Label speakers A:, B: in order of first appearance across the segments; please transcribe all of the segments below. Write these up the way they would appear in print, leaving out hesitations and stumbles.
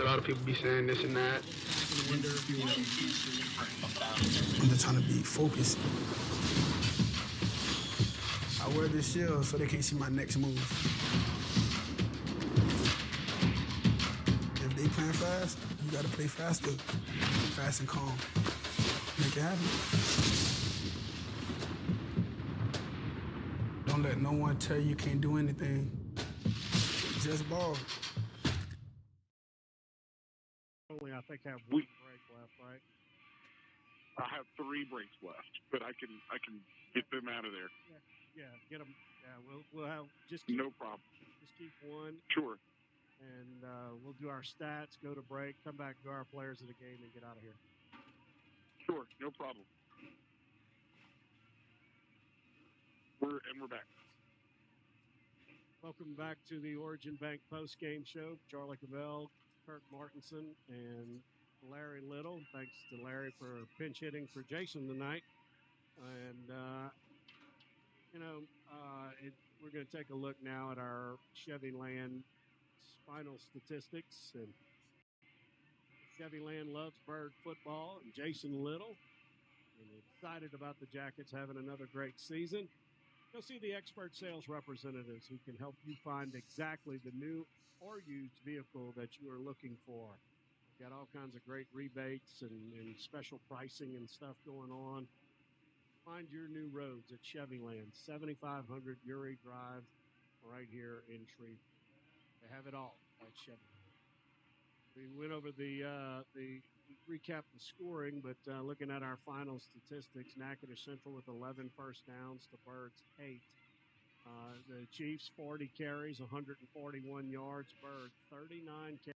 A: lot of people be saying this and that.
B: I'm just trying to be focused. I wear this shield so they can't see my next move. If they playing fast, you gotta play faster. Fast and calm. Make it happen. Don't let no one tell you can't do anything. Just ball.
C: Only, I think, have one break left, right?
D: I have 3 breaks left, but I can get them out of there.
C: Yeah, get them. Yeah, we'll have just keep,
D: no problem.
C: Just keep one.
D: Sure.
C: And we'll do our stats, go to break, come back, do our players of the game, and get out of here.
D: Sure, no problem. We're back.
C: Welcome back to the Origin Bank post-game show. Charlie Cavell, Kirk Martinson, and Larry Little. Thanks to Larry for pinch hitting for Jason tonight. And, we're going to take a look now at our Chevy Land final statistics. And Chevy Land loves bird football, and Jason Little, and excited about the Jackets having another great season. Go see the expert sales representatives who can help you find exactly the new or used vehicle that you are looking for. We've got all kinds of great rebates and special pricing and stuff going on. Find your new roads at Chevy Land, 7500 Uri Drive, right here in Shreveport. They have it all at Chevy. We went over the recap the scoring, but looking at our final statistics, Natchitoches Central with 11 first downs, the Birds 8. The Chiefs 40 carries, 141 yards. Birds 39 carries.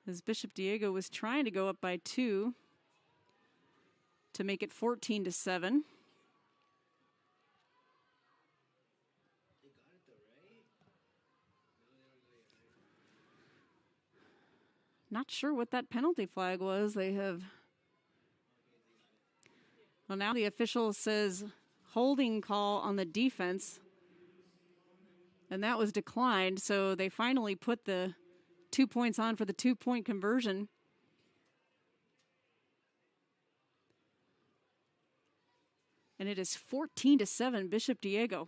E: as Bishop Diego was trying to go up by 2 to make it 14-7. Not sure what that penalty flag was. They have... Well, now the official says holding call on the defense. And that was declined, so they finally put the 2 points on for the 2-point conversion. And it is 14-7, Bishop Diego.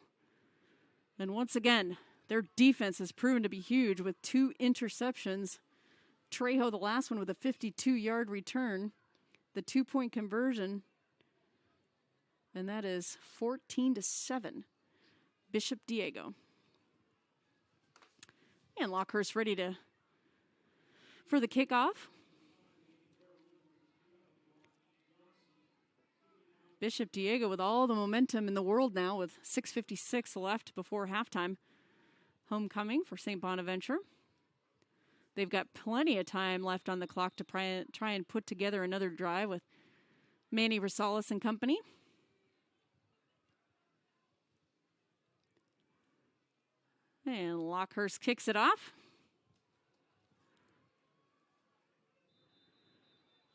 E: And once again, their defense has proven to be huge with 2 interceptions. Trejo, the last one, with a 52-yard return. The 2-point conversion. And that is 14-7, Bishop Diego. And Lockhurst ready for the kickoff. Bishop Diego with all the momentum in the world now with 6:56 left before halftime. Homecoming for St. Bonaventure. They've got plenty of time left on the clock to try and put together another drive with Manny Rosales and company. And Lockhurst kicks it off.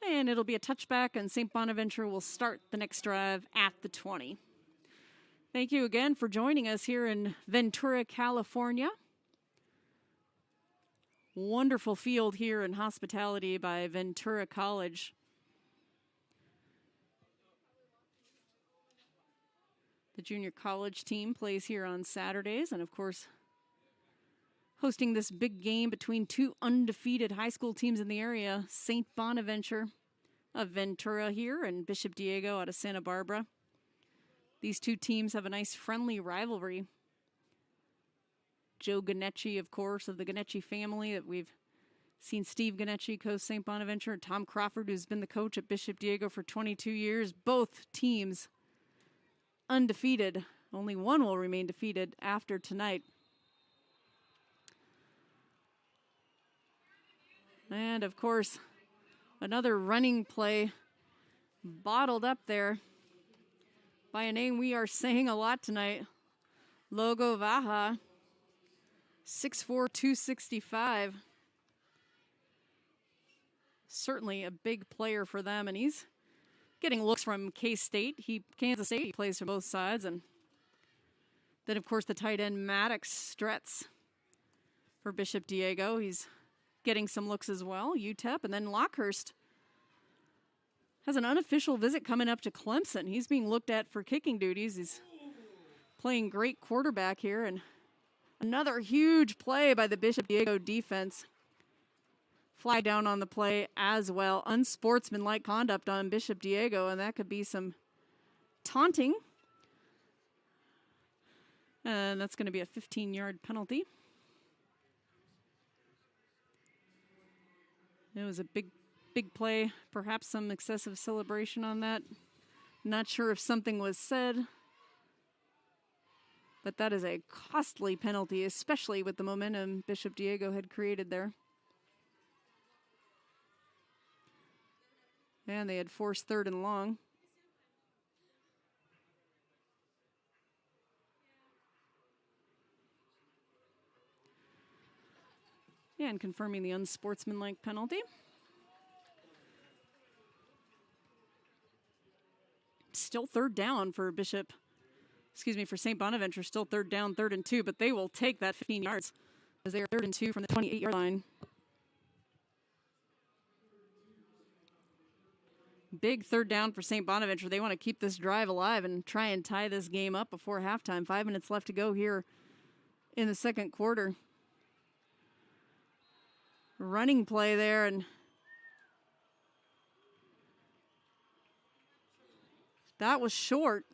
E: And it'll be a touchback, and St. Bonaventure will start the next drive at the 20. Thank you again for joining us here in Ventura, California. Wonderful field here in hospitality by Ventura College. The junior college team plays here on Saturdays, and of course, hosting this big game between 2 undefeated high school teams in the area, St. Bonaventure of Ventura here and Bishop Diego out of Santa Barbara. These 2 teams have a nice friendly rivalry. Joe Ganecci, of course, of the Ganecci family that we've seen Steve Ganecci coach St. Bonaventure, Tom Crawford, who's been the coach at Bishop Diego for 22 years. Both teams undefeated. Only one will remain defeated after tonight. And, of course, another running play bottled up there by a name we are saying a lot tonight, Logo Vaha, 6'4", 265. Certainly a big player for them, and he's getting looks from Kansas State. He plays for both sides. And then, of course, the tight end Maddox Stretz for Bishop Diego. He's getting some looks as well, UTEP. And then Lockhurst has an unofficial visit coming up to Clemson. He's being looked at for kicking duties. He's playing great quarterback here. And another huge play by the Bishop Diego defense. Flag down on the play as well. Unsportsmanlike conduct on Bishop Diego, and that could be some taunting. And that's going to be a 15-yard penalty. It was a big play, perhaps some excessive celebration on that. Not sure if something was said, but that is a costly penalty, especially with the momentum Bishop Diego had created there. And they had forced 3rd and long. And confirming the unsportsmanlike penalty. Still 3rd down for for St. Bonaventure. Still 3rd down, 3rd and 2, but they will take that 15 yards as they are 3rd and 2 from the 28-yard line. Big 3rd down for St. Bonaventure. They want to keep this drive alive and try and tie this game up before halftime. 5 minutes left to go here in the second quarter. Running play there, and that was short.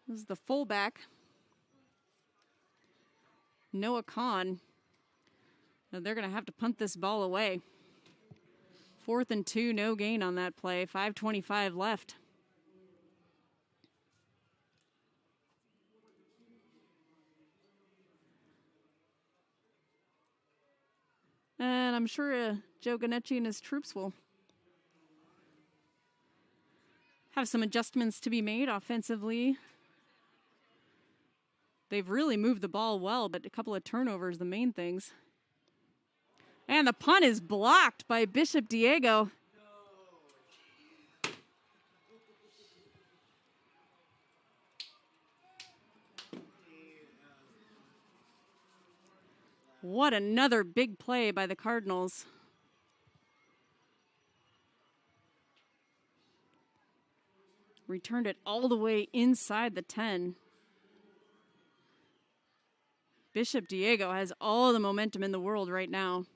E: This is the fullback, Noah Kahn. Now they're going to have to punt this ball away. 4th and 2, no gain on that play. 5:25 left. And I'm sure Joe Ganetti and his troops will have some adjustments to be made offensively. They've really moved the ball well, but a couple of turnovers, the main things. And the punt is blocked by Bishop Diego. What another big play by the Cardinals. Returned it all the way inside the 10. Bishop Diego has all the momentum in the world right now.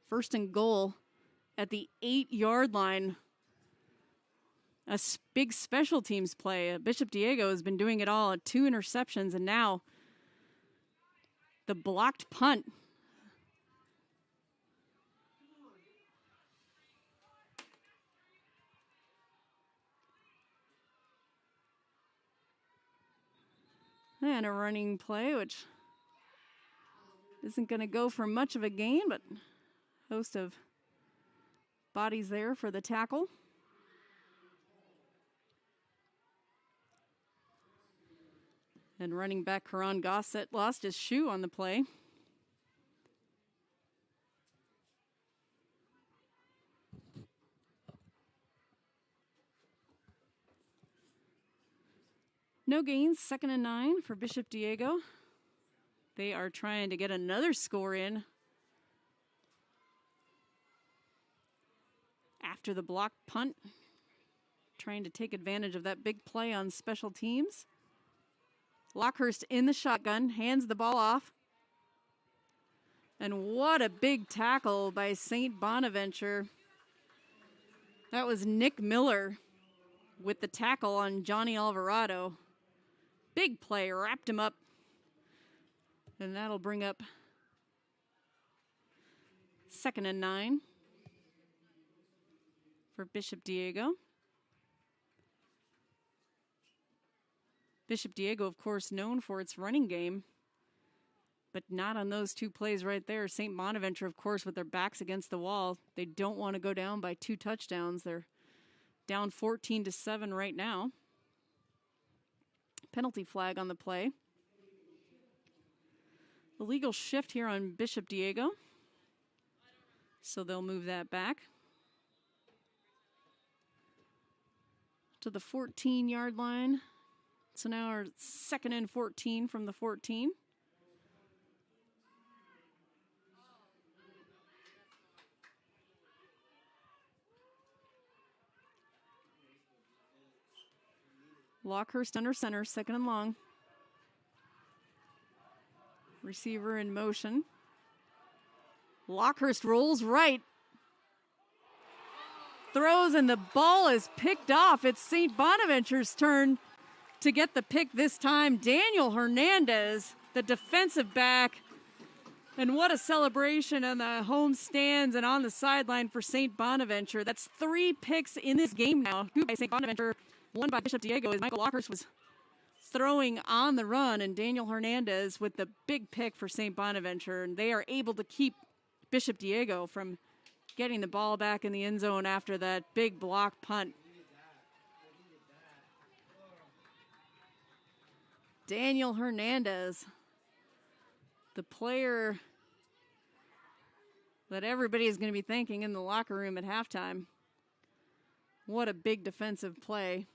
E: First and goal at the 8-yard line. A big special teams play. Bishop Diego has been doing it all. 2 interceptions, and now the blocked punt. And a running play, which isn't going to go for much of a gain, but host of bodies there for the tackle. And running back Karan Gossett lost his shoe on the play. No gains, 2nd and 9 for Bishop Diego. They are trying to get another score in after the blocked punt. Trying to take advantage of that big play on special teams. Lockhurst in the shotgun, hands the ball off. And what a big tackle by St. Bonaventure. That was Nick Miller with the tackle on Johnny Alvarado. Big play, wrapped him up. And that'll bring up 2nd and 9 for Bishop Diego. Bishop Diego, of course, known for its running game, but not on those 2 plays right there. St. Bonaventure, of course, with their backs against the wall. They don't want to go down by 2 touchdowns. They're down 14-7 right now. Penalty flag on the play. Illegal shift here on Bishop Diego. So they'll move that back to the 14-yard line. So now our 2nd and 14 from the 14. Lockhurst under center, 2nd and long. Receiver in motion. Lockhurst rolls right. Throws, and the ball is picked off. It's St. Bonaventure's turn to get the pick this time. Daniel Hernandez, the defensive back. And what a celebration on the home stands and on the sideline for St. Bonaventure. That's 3 picks in this game now. 2 by St. Bonaventure, 1 by Bishop Diego, as Michael Lockhurst was throwing on the run, and Daniel Hernandez with the big pick for St. Bonaventure. And they are able to keep Bishop Diego from getting the ball back in the end zone after that big block punt. Daniel Hernandez, the player that everybody is going to be thanking in the locker room at halftime. What a big defensive play.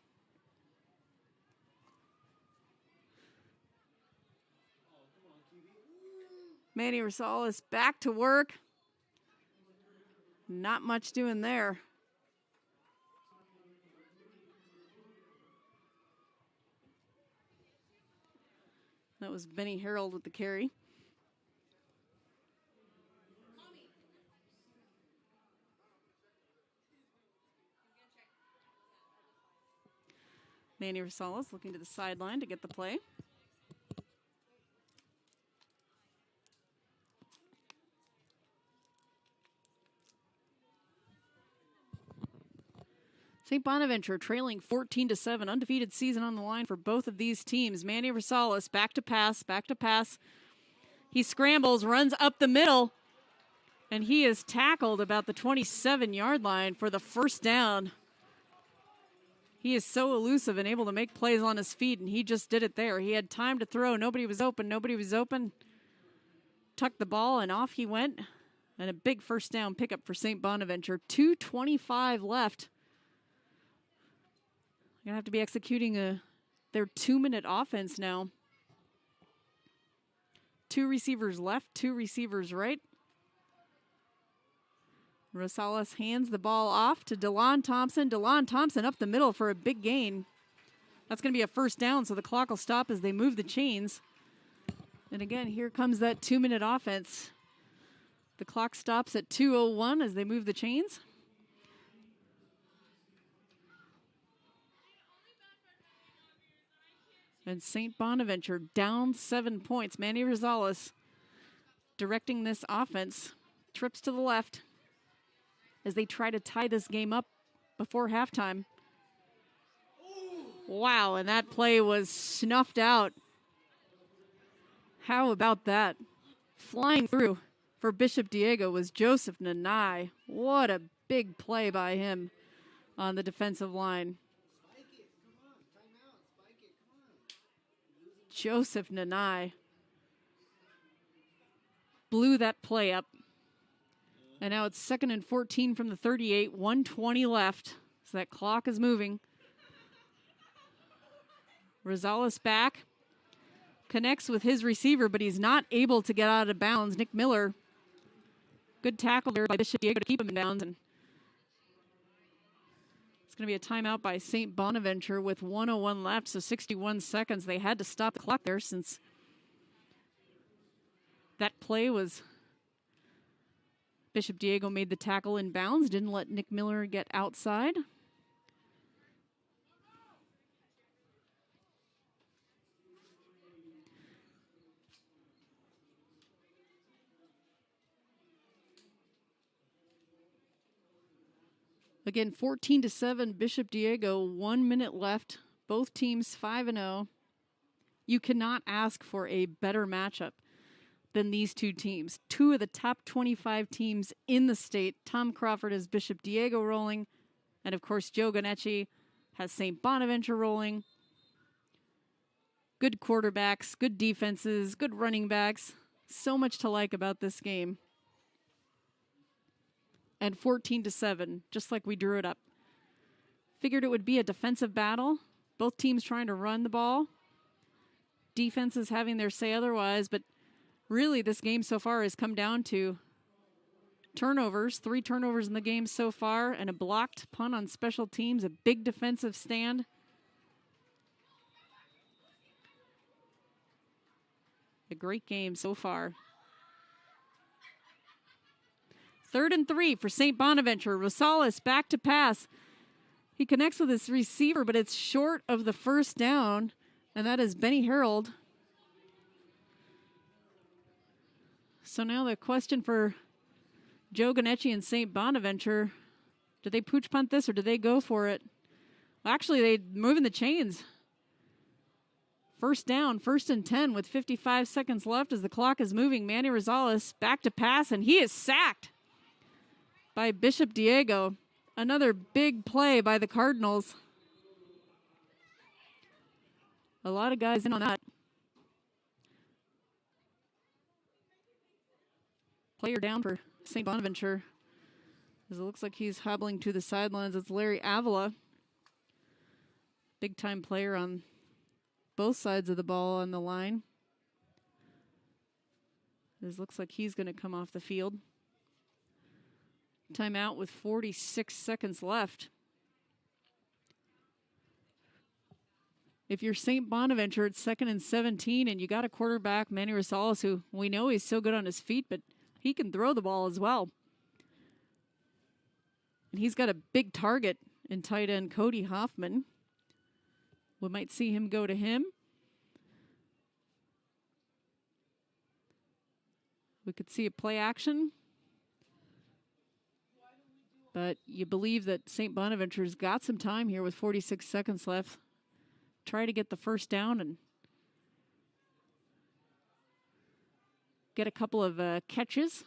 E: Manny Rosales back to work. Not much doing there. That was Benny Harold with the carry. Manny Rosales looking to the sideline to get the play. St. Bonaventure trailing 14-7, undefeated season on the line for both of these teams. Manny Rosales back to pass. He scrambles, runs up the middle, And he is tackled about the 27-yard line for the first down. He is so elusive and able to make plays on his feet, and he just did it there. He had time to throw. Nobody was open. Tucked the ball, and off he went. And a big first down pickup for St. Bonaventure. 2:25 left. Going to have to be executing their 2-minute offense now. 2 receivers left, 2 receivers right. Rosales hands the ball off to Delon Thompson. Delon Thompson up the middle for a big gain. That's going to be a first down, so the clock will stop as they move the chains. And again, here comes that 2-minute offense. The clock stops at 2:01 as they move the chains. And St. Bonaventure down 7 points. Manny Rosales directing this offense. Trips to the left as they try to tie this game up before halftime. Wow, and that play was snuffed out. How about that? Flying through for Bishop Diego was Joseph Nanai. What a big play by him on the defensive line. Joseph Nanai blew that play up. And now it's 2nd and 14 from the 38, 1:20 left. So that clock is moving. Rosales back. Connects with his receiver, but he's not able to get out of bounds. Nick Miller. Good tackle there by Bishop Diego to keep him in bounds. And it's going to be a timeout by St. Bonaventure with 1:01 left, so 61 seconds. They had to stop the clock there since that play was Bishop Diego made the tackle in bounds, didn't let Nick Miller get outside. Again, 14-7, Bishop Diego, 1 minute left. Both teams 5-0. You cannot ask for a better matchup than these two teams. 2 of the top 25 teams in the state. Tom Crawford has Bishop Diego rolling. And of course, Joe Ganecci has St. Bonaventure rolling. Good quarterbacks, good defenses, good running backs. So much to like about this game. And 14-7, just like we drew it up. Figured it would be a defensive battle. Both teams trying to run the ball. Defenses having their say otherwise, but really this game so far has come down to turnovers. 3 turnovers in the game so far, and a blocked punt on special teams, a big defensive stand. A great game so far. 3rd and 3 for St. Bonaventure. Rosales back to pass. He connects with his receiver, but it's short of the first down, and that is Benny Harold. So now the question for Joe Ganecci and St. Bonaventure, did they pooch punt this or did they go for it? Well, actually, they moving the chains. First down, 1st and 10 with 55 seconds left as the clock is moving. Manny Rosales back to pass, and he is sacked by Bishop Diego. Another big play by the Cardinals. A lot of guys in on that. Player down for St. Bonaventure, as it looks like he's hobbling to the sidelines. It's Larry Avila. Big time player on both sides of the ball on the line. This looks like he's going to come off the field. Timeout with 46 seconds left. If you're St. Bonaventure, it's 2nd and 17, and you got a quarterback, Manny Rosales, who we know he's so good on his feet, but he can throw the ball as well. And he's got a big target in tight end Cody Hoffman. We might see him go to him. We could see a play action. But you believe that St. Bonaventure's got some time here with 46 seconds left. Try to get the first down and get a couple of catches.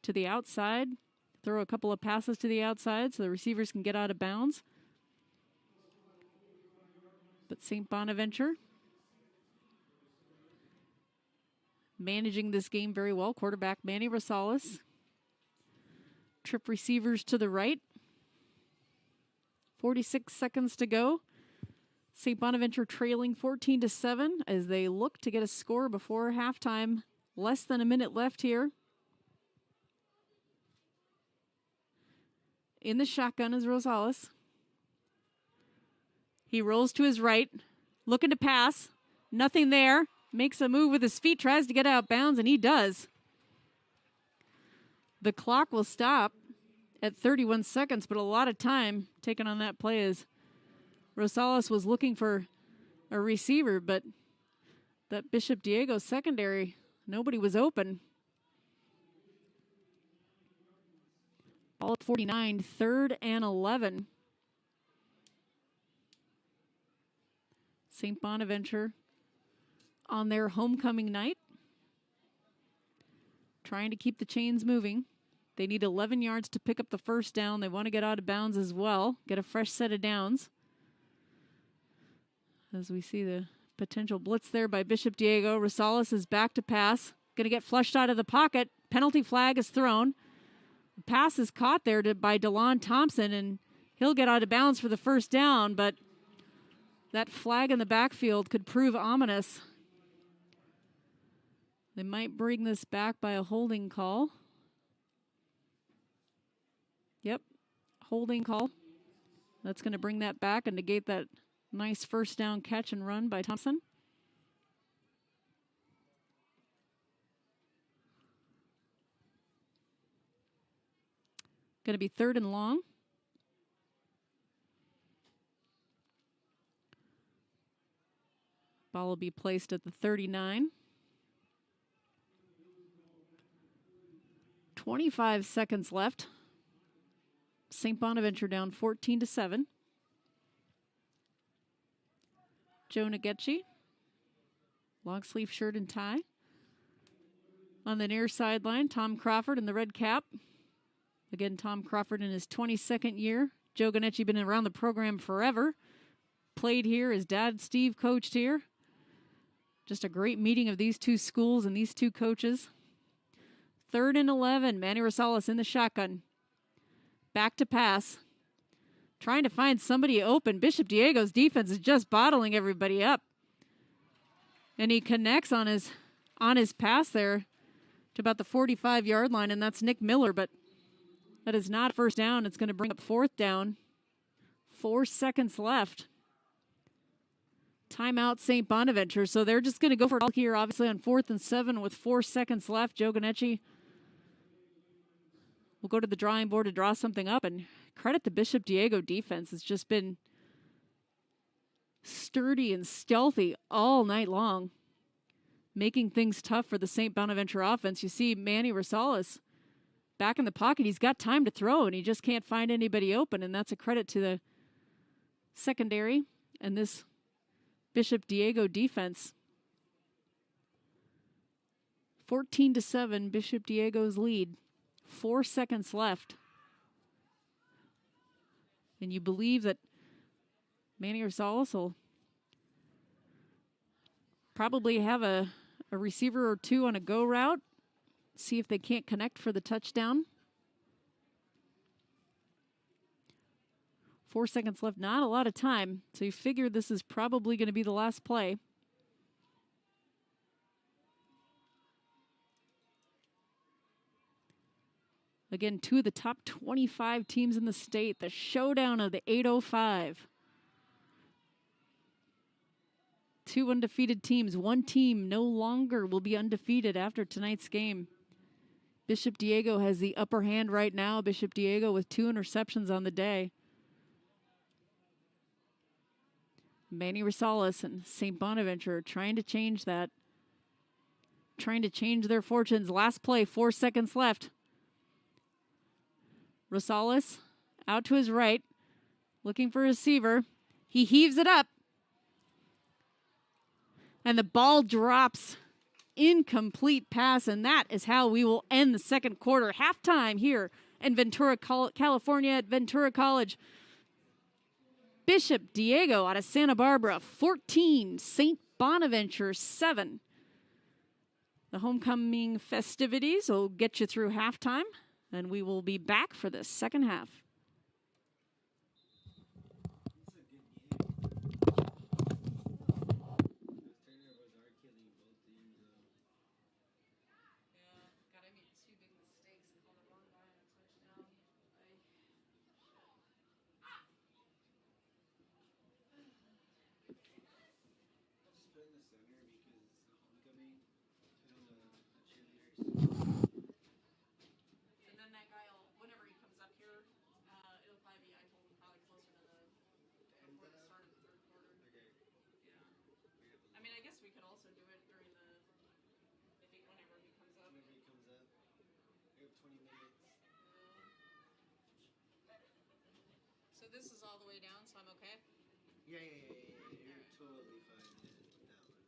E: to the outside. Throw a couple of passes to the outside so the receivers can get out of bounds. But St. Bonaventure managing this game very well. Quarterback Manny Rosales. Trip receivers to the right. 46 seconds to go. St. Bonaventure trailing 14-7 as they look to get a score before halftime. Less than a minute left here. In the shotgun is Rosales. He rolls to his right, looking to pass. Nothing there. Makes a move with his feet, tries to get out of bounds, and he does. The clock will stop at 31 seconds, but a lot of time taken on that play as Rosales was looking for a receiver, but that Bishop Diego secondary, nobody was open. Ball at 49, 3rd and 11. St. Bonaventure on their homecoming night, trying to keep the chains moving. They need 11 yards to pick up the first down. They want to get out of bounds as well, get a fresh set of downs. As we see the potential blitz there by Bishop Diego. Rosales is back to pass. Going to get flushed out of the pocket. Penalty flag is thrown. The pass is caught there by Delon Thompson, and he'll get out of bounds for the first down, but that flag in the backfield could prove ominous. They might bring this back by a holding call. Yep, holding call. That's going to bring that back and negate that nice first down catch and run by Thompson. Going to be 3rd and long. Ball will be placed at the 39. 25 seconds left. St. Bonaventure down 14-7. Joe Nagetchi, long sleeve shirt and tie. On the near sideline, Tom Crawford in the red cap. Again, Tom Crawford in his 22nd year. Joe Nagetchi been around the program forever. Played here. His dad, Steve, coached here. Just a great meeting of these two schools and these two coaches. 3rd and 11. Manny Rosales in the shotgun. Back to pass. Trying to find somebody open. Bishop Diego's defense is just bottling everybody up. And he connects on his pass there to about the 45-yard line, and that's Nick Miller, but that is not first down. It's going to bring up 4th down. 4 seconds left. Timeout St. Bonaventure. So they're just going to go for it all here, obviously, on 4th and 7 with 4 seconds left. Joe Nagetchi will go to the drawing board to draw something up, and credit the Bishop Diego defense. It's just been sturdy and stealthy all night long, making things tough for the St. Bonaventure offense. You see Manny Rosales back in the pocket. He's got time to throw, and he just can't find anybody open, and that's a credit to the secondary and this Bishop Diego defense. 14-7, Bishop Diego's lead. 4 seconds left. And you believe that Manny Rosales will probably have a receiver or two on a go route. See if they can't connect for the touchdown. 4 seconds left, not a lot of time. So you figure this is probably going to be the last play. Again, 2 of the top 25 teams in the state. The showdown of the 805. 2 undefeated teams. 1 team no longer will be undefeated after tonight's game. Bishop Diego has the upper hand right now. Bishop Diego with 2 interceptions on the day. Manny Rosales and St. Bonaventure trying to change that. Trying to change their fortunes. Last play, 4 seconds left. Rosales out to his right, looking for a receiver. He heaves it up. And the ball drops incomplete pass, and that is how we will end the second quarter. Halftime here in Ventura, California at Ventura College. Bishop Diego out of Santa Barbara, 14. St. Bonaventure, 7. The homecoming festivities will get you through halftime, and we will be back for the second half. So this is all the way down, so I'm okay?
F: Yeah. You're totally fine with that one.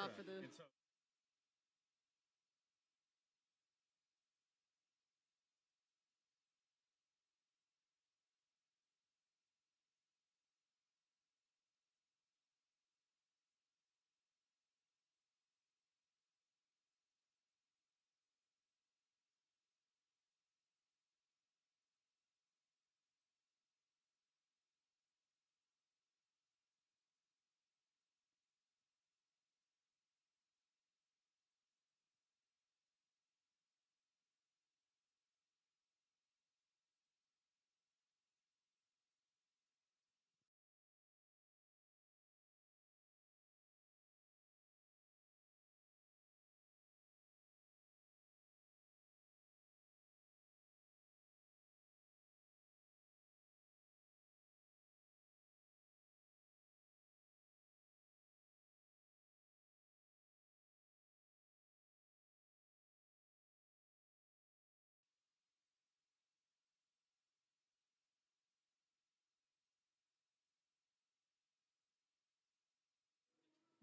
E: for the.
G: And so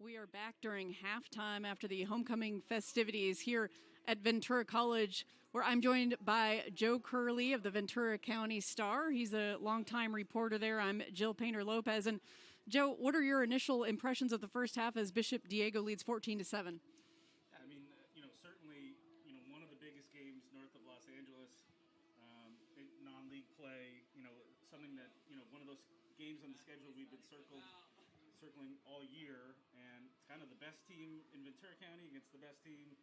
E: We are back during halftime after the homecoming festivities here at Ventura College, where I'm joined by Joe Curley of the Ventura County Star. He's a longtime reporter there. I'm Jill Painter-Lopez. And Joe, what are your initial impressions of the first half as Bishop Diego leads 14-7?
G: I mean, certainly, one of the biggest games north of Los Angeles, non-league play, something that, one of those games on the schedule we've been circling all year, and it's kind of the best team in Ventura County against the best team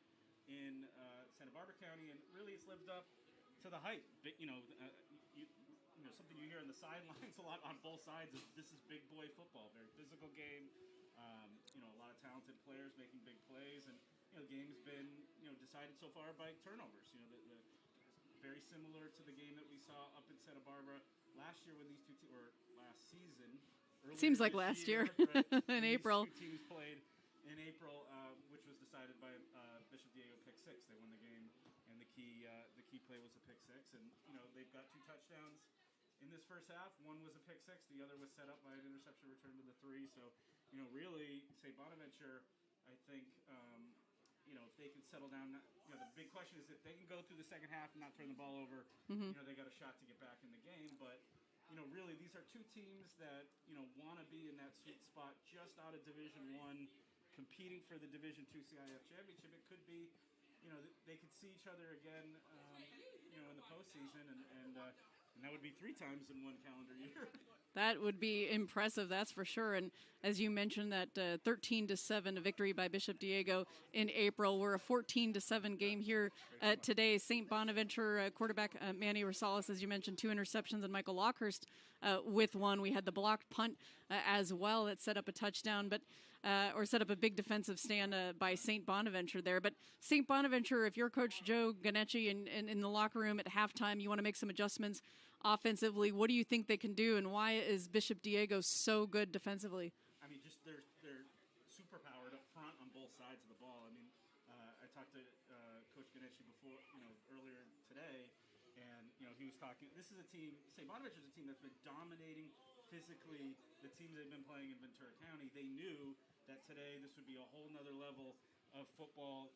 G: in Santa Barbara County, and really it's lived up to the hype. But, something you hear on the sidelines a lot on both sides of this is big boy football, very physical game. A lot of talented players making big plays, and the game's been decided so far by turnovers. The very similar to the game that we saw up in Santa Barbara last year when these two or last season.
E: Seems like last year
G: right,
E: in April.
G: These two teams played in April, which was decided by Bishop Diego pick six. They won the game, and the key play was a pick six. And they've got 2 touchdowns in this first half. One was a pick six. The other was set up by an interception return to the 3. So really, say Bonaventure, I think. If they can settle down, the big question is if they can go through the second half and not turn the ball over, they got a shot to get back in the game. But really, these are 2 teams that want to be in that sweet spot, just out of Division I, competing for the Division II CIF championship. It could be, they could see each other again, in the postseason, and that would be 3 times in one calendar year.
E: That would be impressive, that's for sure. And as you mentioned, that 13-7 victory by Bishop Diego in April. We're a 14-7 game here today. St. Bonaventure quarterback Manny Rosales, as you mentioned, 2 interceptions, and Michael Lockhurst with 1. We had the blocked punt as well that set up a touchdown, but or set up a big defensive stand by St. Bonaventure there. But St. Bonaventure, if you're Coach Joe Ganetti and in the locker room at halftime, you want to make some adjustments offensively. What do you think they can do, and why is Bishop Diego so good defensively?
G: I mean, just they're super powered up front on both sides of the ball. I mean, I talked to Coach Ganetti before, earlier today, and he was talking. This is a team. St. Bonaventure's a team that's been dominating physically the teams they've been playing in Ventura County. They knew that today this would be a whole nother level of football.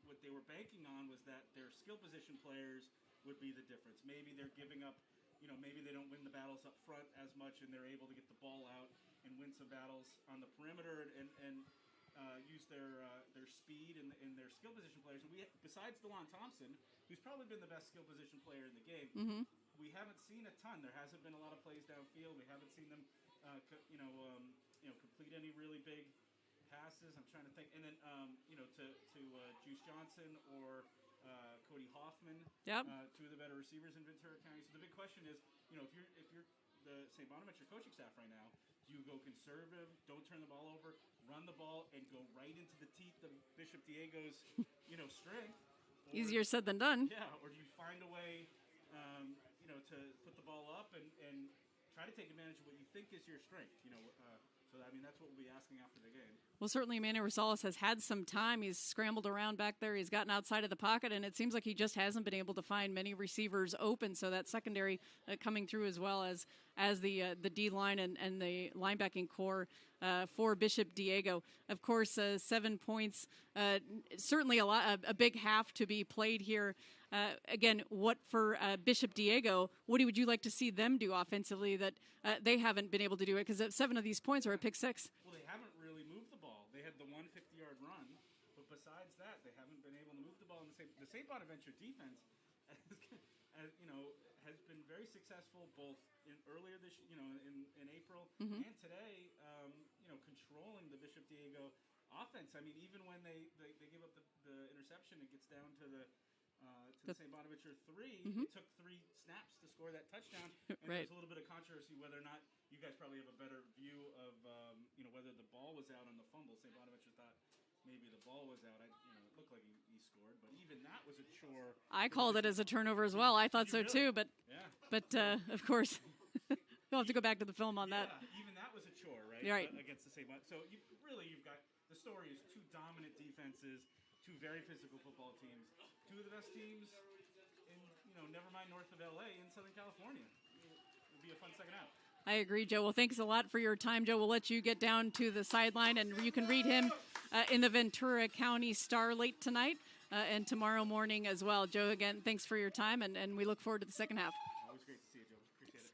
G: What they were banking on was that their skill position players would be the difference. Maybe they're giving up, maybe they don't win the battles up front as much, and they're able to get the ball out and win some battles on the perimeter and use their speed and their skill position players. And besides Delon Thompson, who's probably been the best skill position player in the game, we haven't seen a ton. There hasn't been a lot of plays downfield. We haven't seen them, complete any really big passes. I'm trying to think. And then, to Juice Johnson or Cody Hoffman,
E: Yep.
G: 2 of the better receivers in Ventura County. So the big question is, if you're the St. Bonaventure coaching staff right now, do you go conservative, don't turn the ball over, run the ball, and go right into the teeth of Bishop Diego's, strength? Or,
E: Easier said than done.
G: Yeah, or do you find a way, to put the ball up and try to take advantage of what you think is your strength? So, I mean, that's what we'll be asking after the game.
E: Well, certainly Manny Rosales has had some time. He's scrambled around back there. He's gotten outside of the pocket, and it seems like he just hasn't been able to find many receivers open. So that secondary coming through as well as the D-line and the linebacking core for Bishop Diego. Of course, 7 points, certainly a big half to be played here. Again, what for Bishop Diego, what would you like to see them do offensively that they haven't been able to do it? Because 7 of these points are a pick 6.
G: Well, they haven't really moved the ball. They had the 150-yard run, but besides that, they haven't been able to move the ball. And the St. Bonaventure defense, has been very successful both earlier this, in April and today. Controlling the Bishop Diego offense. I mean, even when they give up the interception, it gets down to the St. Bonaventure 3. It took 3 snaps to score that touchdown, and
E: right.
G: There's a little bit of controversy whether or not you guys probably have a better view of whether the ball was out on the fumble. St. Bonaventure thought maybe the ball was out. It looked like he scored, but even that was a chore.
E: I called it as a turnover as well. I thought so too, but of course, we'll have to go back to the film on that.
G: Even that was a chore, right?
E: Right.
G: Against the St. Bonaventure. So you've got the story is 2 dominant defenses, 2 very physical football teams, 2 of the best teams in never mind north of LA in Southern California. It'll be a fun second half.
E: I agree, Joe. Well, thanks a lot for your time, Joe. We'll let you get down to the sideline, and you can read him in the Ventura County Star late tonight and tomorrow morning as well. Joe, again, thanks for your time, and we look forward to the second half.
G: Always great to see you, Joe. Appreciate it.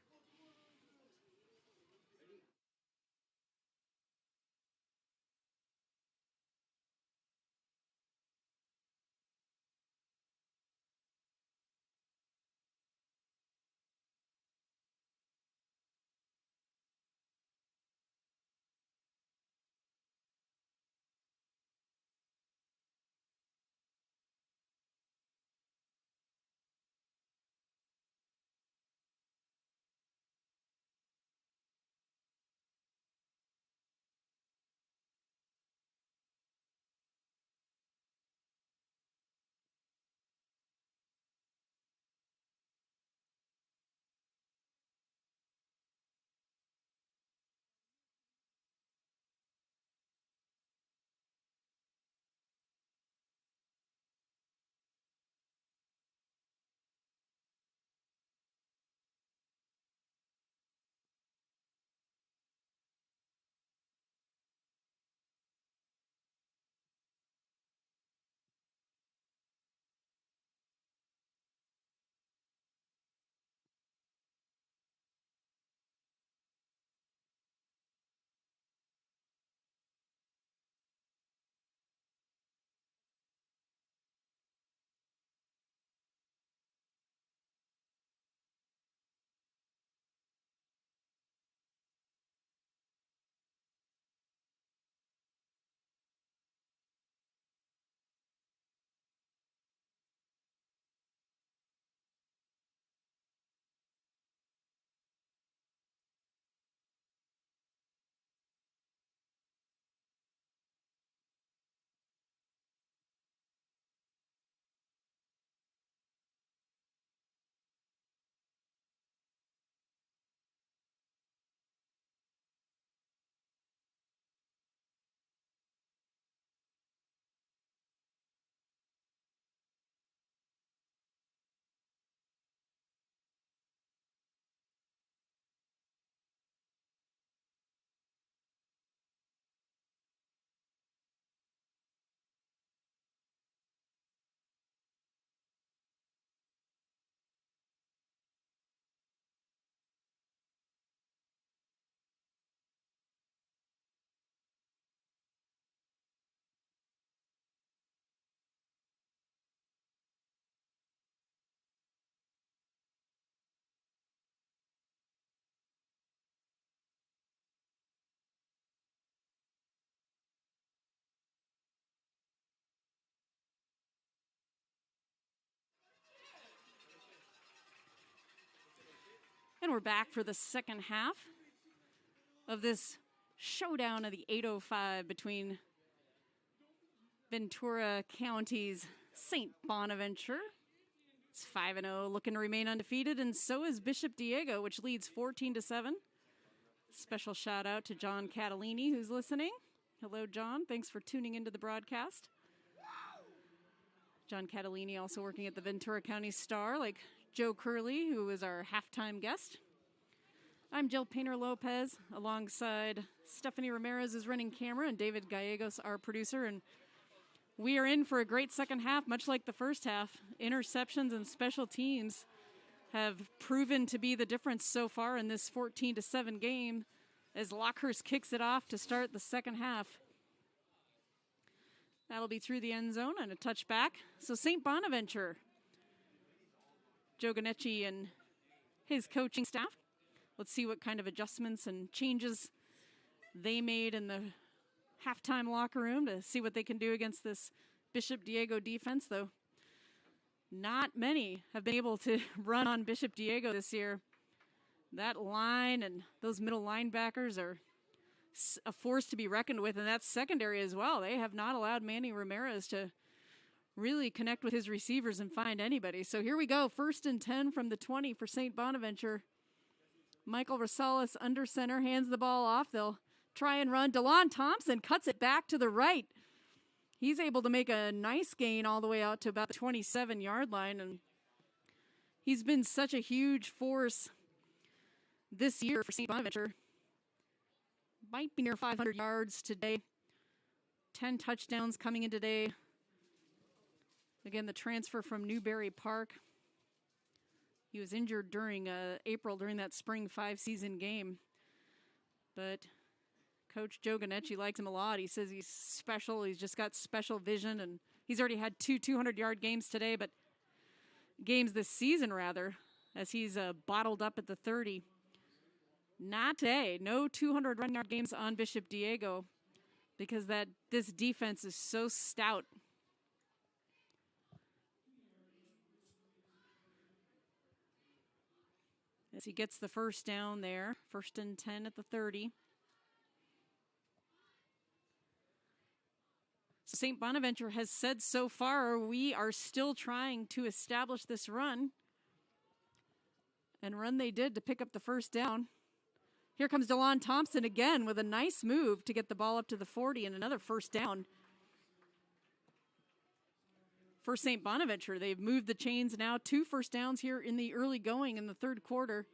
E: And we're back for the second half of this showdown of the 8:05 between Ventura County's St. Bonaventure. It's 5-0, looking to remain undefeated, and so is Bishop Diego, which leads 14-7. Special shout out to John Catalini, who's listening. Hello, John. Thanks for tuning into the broadcast. John Catalini also working at the Ventura County Star, like Joe Curley, who is our halftime guest. I'm Jill Painter-Lopez, alongside Stephanie Ramirez is running camera, and David Gallegos, our producer. And we are in for a great second half, much like the first half. Interceptions and special teams have proven to be the difference so far in this 14-7 game as Lockhurst kicks it off to start the second half. That'll be through the end zone and a touchback. So St. Bonaventure, Joe Ganetti and his coaching staff. Let's see what kind of adjustments and changes they made in the halftime locker room to see what they can do against this Bishop Diego defense, though not many have been able to run on Bishop Diego this year. That line and those middle linebackers are a force to be reckoned with, and that's secondary as well. They have not allowed Manny Ramirez to really connect with his receivers and find anybody. So here we go, 1st and 10 from the 20 for St. Bonaventure. Michael Rosales under center, hands the ball off. They'll try and run. Delon Thompson cuts it back to the right. He's able to make a nice gain all the way out to about the 27-yard line, and he's been such a huge force this year for St. Bonaventure. Might be near 500 yards today. 10 touchdowns coming in today. Again, the transfer from Newberry Park. He was injured during April during that spring 5-season game. But Coach Joe Ganetti likes him a lot. He says he's special. He's just got special vision, and he's already had 2 200-yard games today, but games this season, rather, as he's bottled up at the 30. Not today. No 200 run-yard games on Bishop Diego because this defense is so stout. As he gets the first down there, 1st and 10 at the 30. So St. Bonaventure has said so far, we are still trying to establish this run. And run they did to pick up the first down. Here comes Delon Thompson again with a nice move to get the ball up to the 40 and another first down. For St. Bonaventure, they've moved the chains now. 2 first downs here in the early going in the third quarter.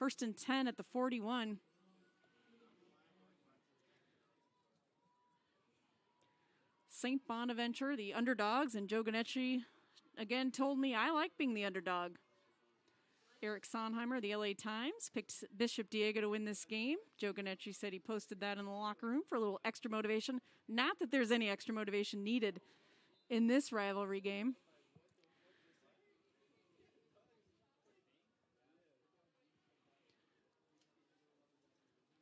E: 1st and 10 at the 41. St. Bonaventure, the underdogs, and Joe Ganetti again told me I like being the underdog. Eric Sonheimer, the LA Times, picked Bishop Diego to win this game. Joe Ganetti said he posted that in the locker room for a little extra motivation. Not that there's any extra motivation needed in this rivalry game.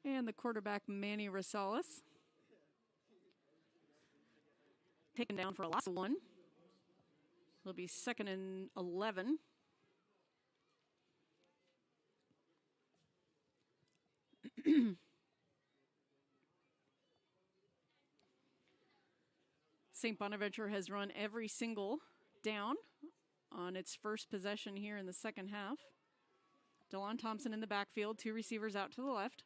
E: And the quarterback, Manny Rosales, taken down for a loss of 1. It'll be 2nd and 11. St. Bonaventure has run every single down on its first possession here in the second half. Delon Thompson in the backfield, 2 receivers out to the left.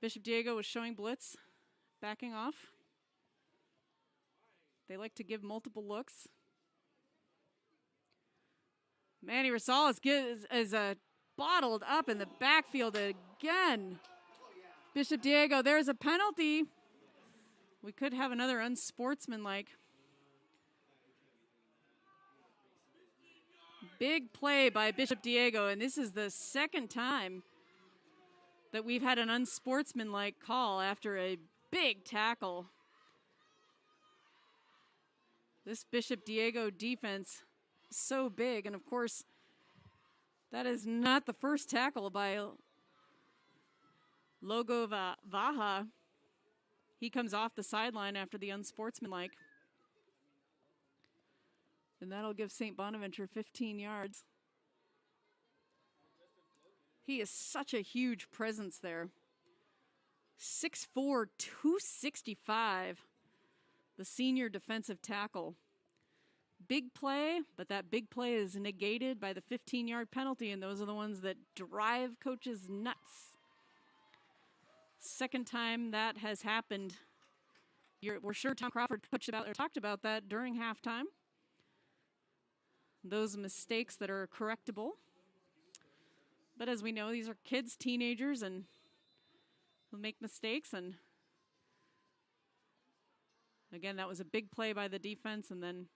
E: Bishop Diego was showing blitz, backing off. They like to give multiple looks. Manny Rosales is bottled up in the backfield again. Bishop Diego, there's a penalty. We could have another unsportsmanlike. Big play by Bishop Diego, and this is the second time that we've had an unsportsmanlike call after a big tackle. This Bishop Diego defense is so big, and of course, that is not the first tackle by Logo Vaha. He comes off the sideline after the unsportsmanlike. And that'll give St. Bonaventure 15 yards. He is such a huge presence there. 6'4", 265. The senior defensive tackle. big play, but that big play is negated by the 15-yard penalty, and those are the ones that drive coaches nuts. Second time that has happened. We're sure Tom Crawford talked about that during halftime. Those mistakes that are correctable. But as we know, these are kids, teenagers, and who make mistakes. And again, that was a big play by the defense. And then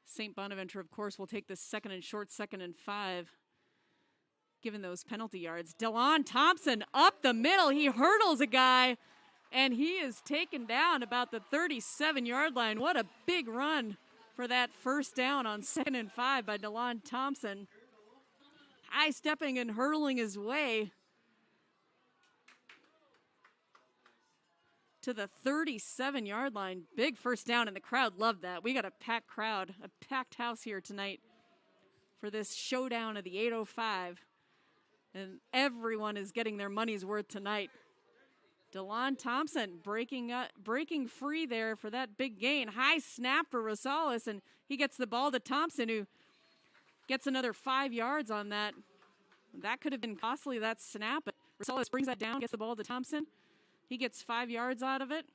E: St. Bonaventure, of course, will take this second and short, 2nd and 5, given those penalty yards. Delon Thompson up the middle. He hurdles a guy, and he is taken down about the 37-yard line. What a big run for that first down on 2nd and 5 by Delon Thompson. High stepping and hurtling his way to the 37-yard line. Big first down, and the crowd loved that. We got a packed crowd, a packed house here tonight for this showdown of the 805. And everyone is getting their money's worth tonight. Delon Thompson breaking free there for that big gain. High snap for Rosales, and he gets the ball to Thompson, who gets another 5 yards on that. That could have been costly, that snap, but Rosales brings that down, gets the ball to Thompson. He gets 5 yards out of it.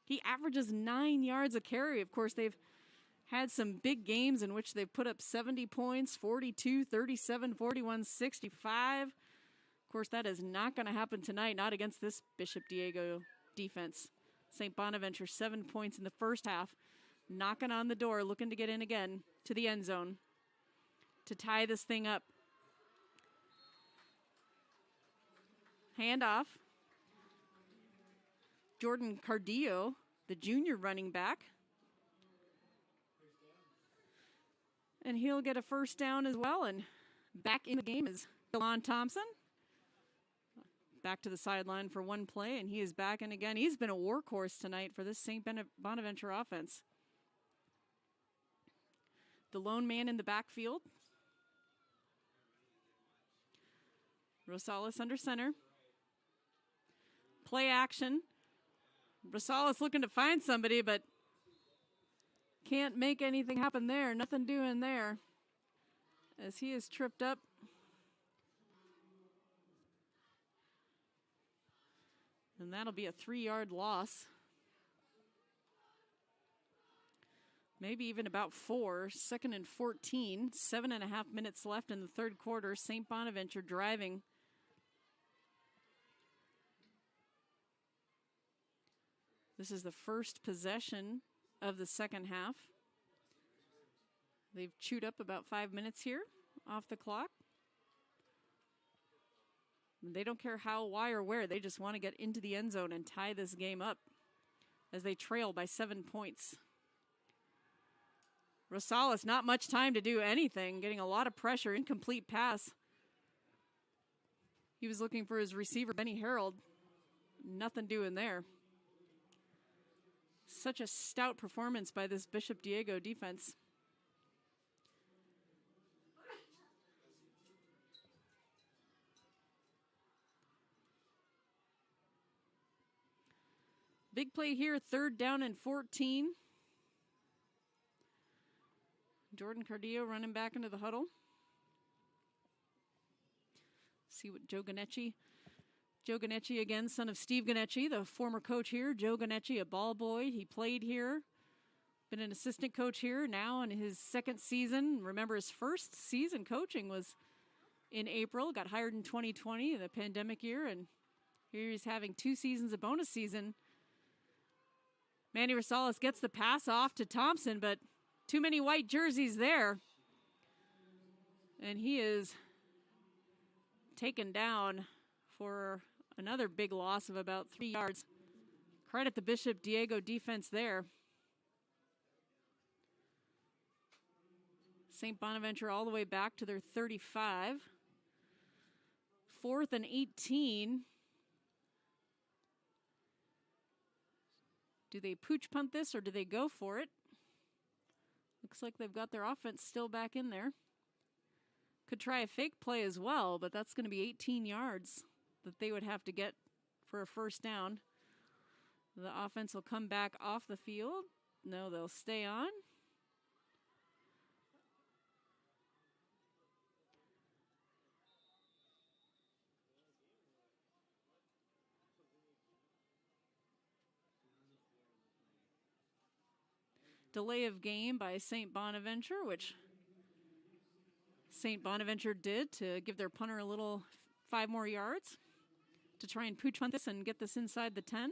E: He averages 9 yards a carry. Of course, they've had some big games in which they've put up 70 points, 42, 37, 41, 65. Of course, that is not going to happen tonight, not against this Bishop Diego defense. St. Bonaventure, 7 points in the first half, knocking on the door, looking to get in again to the end zone to tie this thing up. Handoff. Jordan Cardillo, the junior running back. And he'll get a first down as well. And back in the game is Delon Thompson. Back to the sideline for one play, and he is back in again. He's been a workhorse tonight for this St. Bonaventure offense. The lone man in the backfield. Rosales under center. Play action. Rosales looking to find somebody, but can't make anything happen there. Nothing doing there as he is tripped up. And that'll be a 3-yard loss. Maybe even about 4. 2nd and 14. 7.5 minutes left in the third quarter. St. Bonaventure driving. This is the first possession of the second half. They've chewed up about 5 minutes here off the clock. They don't care how, why, or where. They just want to get into the end zone and tie this game up as they trail by 7 points. Rosales, not much time to do anything, getting a lot of pressure. Incomplete pass. He was looking for his receiver, Benny Harold. Nothing doing there. Such a stout performance by this Bishop Diego defense. Big play here, 3rd down and 14. Jordan Cardillo running back into the huddle. See what Joe Ganecci again, son of Steve Ganecci, the former coach here. Joe Ganecci, a ball boy. He played here, been an assistant coach here now in his 2nd season. Remember, his first season coaching was in April. Got hired in 2020, the pandemic year, and here he's having 2 seasons, a bonus season. Manny Rosales gets the pass off to Thompson, but too many white jerseys there. And he is taken down for another big loss of about 3 yards. Credit the Bishop Diego defense there. St. Bonaventure all the way back to their 35. 4th and 18. Do they pooch punt this or do they go for it? Looks like they've got their offense still back in there. Could try a fake play as well, but that's going to be 18 yards that they would have to get for a first down. The offense will come back off the field. No, they'll stay on. delay of game by St. Bonaventure, which St. Bonaventure did to give their punter a little 5 more yards to try and pooch punt this and get this inside the 10.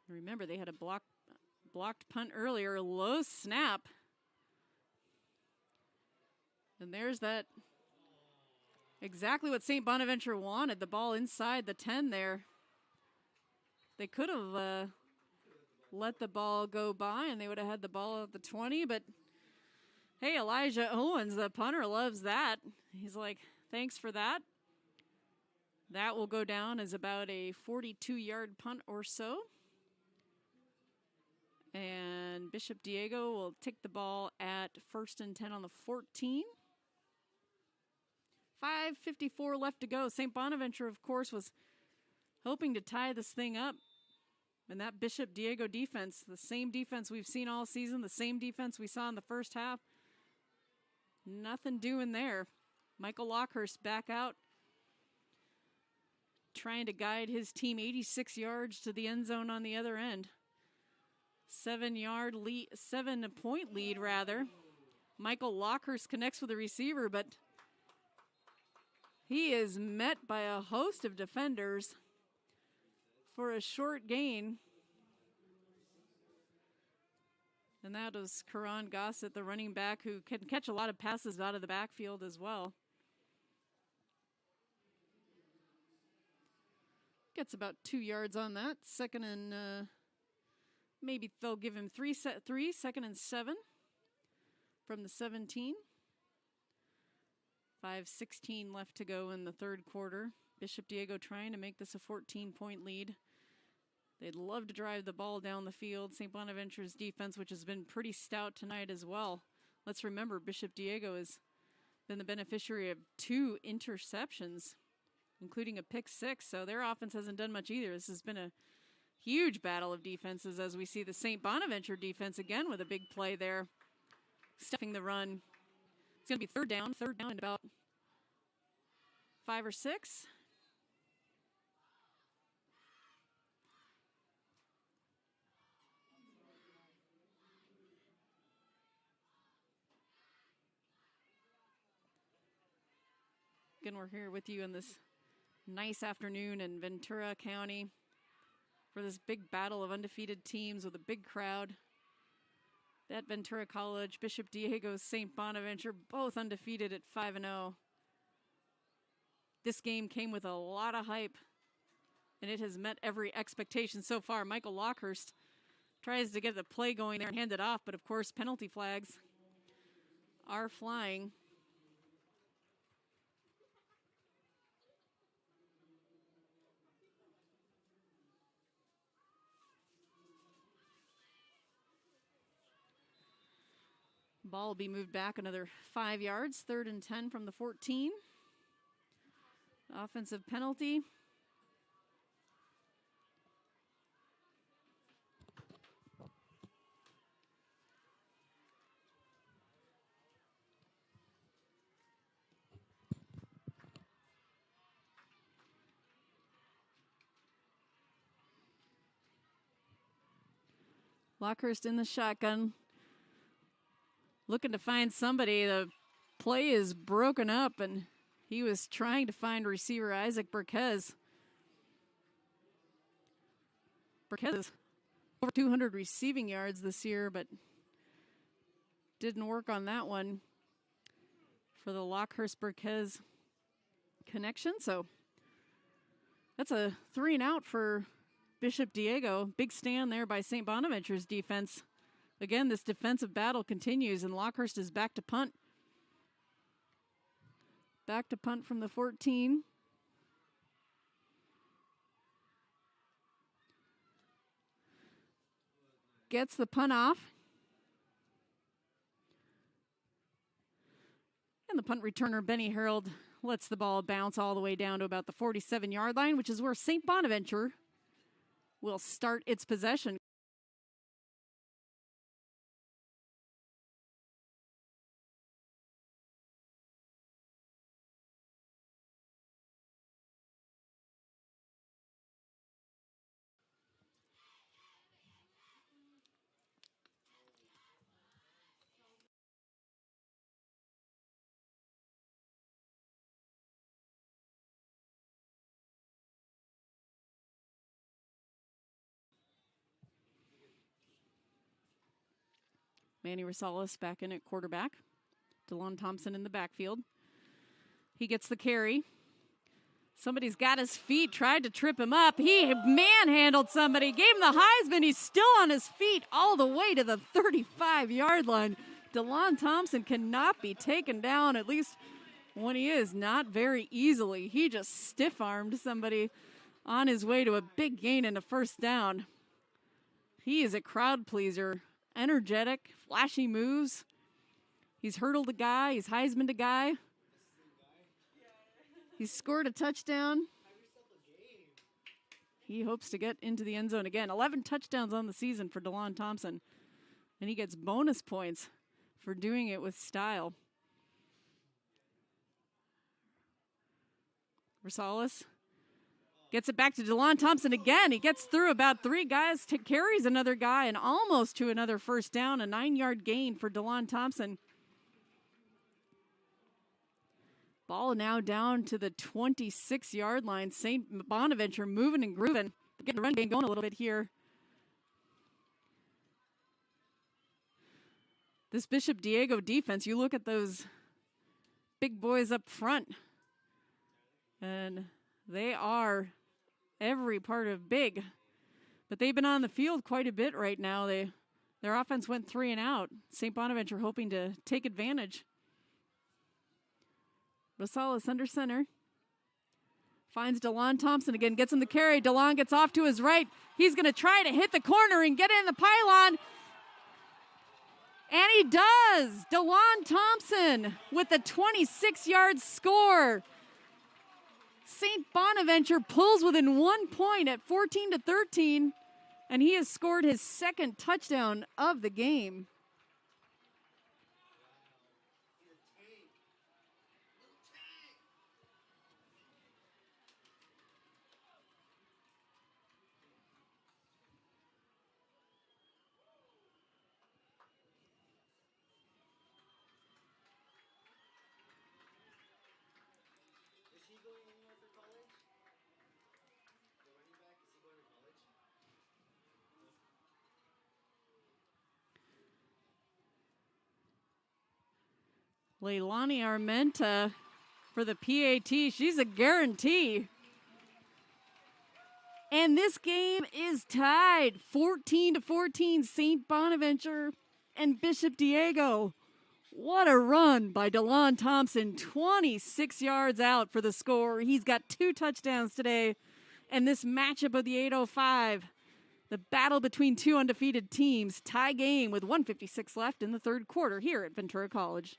E: Remember, they had a blocked punt earlier, low snap. And there's that, exactly what St. Bonaventure wanted, the ball inside the 10 there. They could have let the ball go by and they would have had the ball at the 20, but hey, Elijah Owens, the punter, loves that. He's like, thanks for that. That will go down as about a 42-yard punt or so. And Bishop Diego will take the ball at 1st and 10 on the 14. 5:54 left to go. St. Bonaventure, of course, was hoping to tie this thing up. And that Bishop Diego defense, the same defense we've seen all season, the same defense we saw in the first half. Nothing doing there. Michael Lockhurst back out, trying to guide his team 86 yards to the end zone on the other end. 7-point lead rather. Michael Lockhurst connects with the receiver, but he is met by a host of defenders for a short gain. And that was Karan Gossett, the running back, who can catch a lot of passes out of the backfield as well. Gets about 2 yards on that. Second and maybe they'll give him 3, 2nd and 7 from the 17. 5:16 left to go in the third quarter. Bishop Diego trying to make this a 14-point lead. They'd love to drive the ball down the field. St. Bonaventure's defense, which has been pretty stout tonight as well. Let's remember, Bishop Diego has been the beneficiary of 2 interceptions, including a pick 6. So their offense hasn't done much either. This has been a huge battle of defenses as we see the St. Bonaventure defense again with a big play there, stuffing the run. It's going to be third down and about 5 or 6. Again, we're here with you on this nice afternoon in Ventura County for this big battle of undefeated teams with a big crowd. At Ventura College, Bishop Diego, St. Bonaventure, both undefeated at 5-0. This game came with a lot of hype, and it has met every expectation so far. Michael Lockhurst tries to get the play going there and hand it off, but of course, penalty flags are flying. Ball will be moved back another 5 yards, 3rd and 10 from the 14. Offensive penalty. Lockhurst in the shotgun, looking to find somebody. The play is broken up, and he was trying to find receiver Isaac Burquez. Burquez has over 200 receiving yards this year, but didn't work on that one for the Lockhurst-Burquez connection. So that's a 3 and out for Bishop Diego. Big stand there by St. Bonaventure's defense. Again, this defensive battle continues, and Lockhurst is back to punt. Back to punt from the 14. Gets the punt off. And the punt returner, Benny Harold, lets the ball bounce all the way down to about the 47-yard line, which is where St. Bonaventure will start its possession. Manny Rosales back in at quarterback. Delon Thompson in the backfield. He gets the carry. Somebody's got his feet, tried to trip him up. He manhandled somebody, gave him the Heisman. He's still on his feet all the way to the 35-yard line. Delon Thompson cannot be taken down, at least when he is, not very easily. He just stiff-armed somebody on his way to a big gain and a first down. He is a crowd pleaser, energetic, flashy moves. He's hurdled a guy, he's Heisman'd a guy. He's scored a touchdown. He hopes to get into the end zone again. 11 touchdowns on the season for Delon Thompson. And he gets bonus points for doing it with style. Rosales gets it back to Delon Thompson again. He gets through about 3 guys, carries another guy, and almost to another first down. A 9-yard gain for Delon Thompson. Ball now down to the 26-yard line. St. Bonaventure moving and grooving. Getting the run game going a little bit here. This Bishop Diego defense, you look at those big boys up front, and they are every part of big. But they've been on the field quite a bit right now. Their offense went 3 and out. St. Bonaventure hoping to take advantage. Rosales under center. Finds Delon Thompson again, gets him the carry. Delon gets off to his right. He's going to try to hit the corner and get in the pylon. And he does. Delon Thompson with a 26-yard score. St. Bonaventure pulls within 1 point at 14-13, and he has scored his 2nd touchdown of the game. Leilani Armenta for the PAT. She's a guarantee. And this game is tied 14-14, St. Bonaventure and Bishop Diego. What a run by Delon Thompson. 26 yards out for the score. He's got 2 touchdowns today. And this matchup of the 805, the battle between 2 undefeated teams, tie game with 1:56 left in the 3rd quarter here at Ventura College.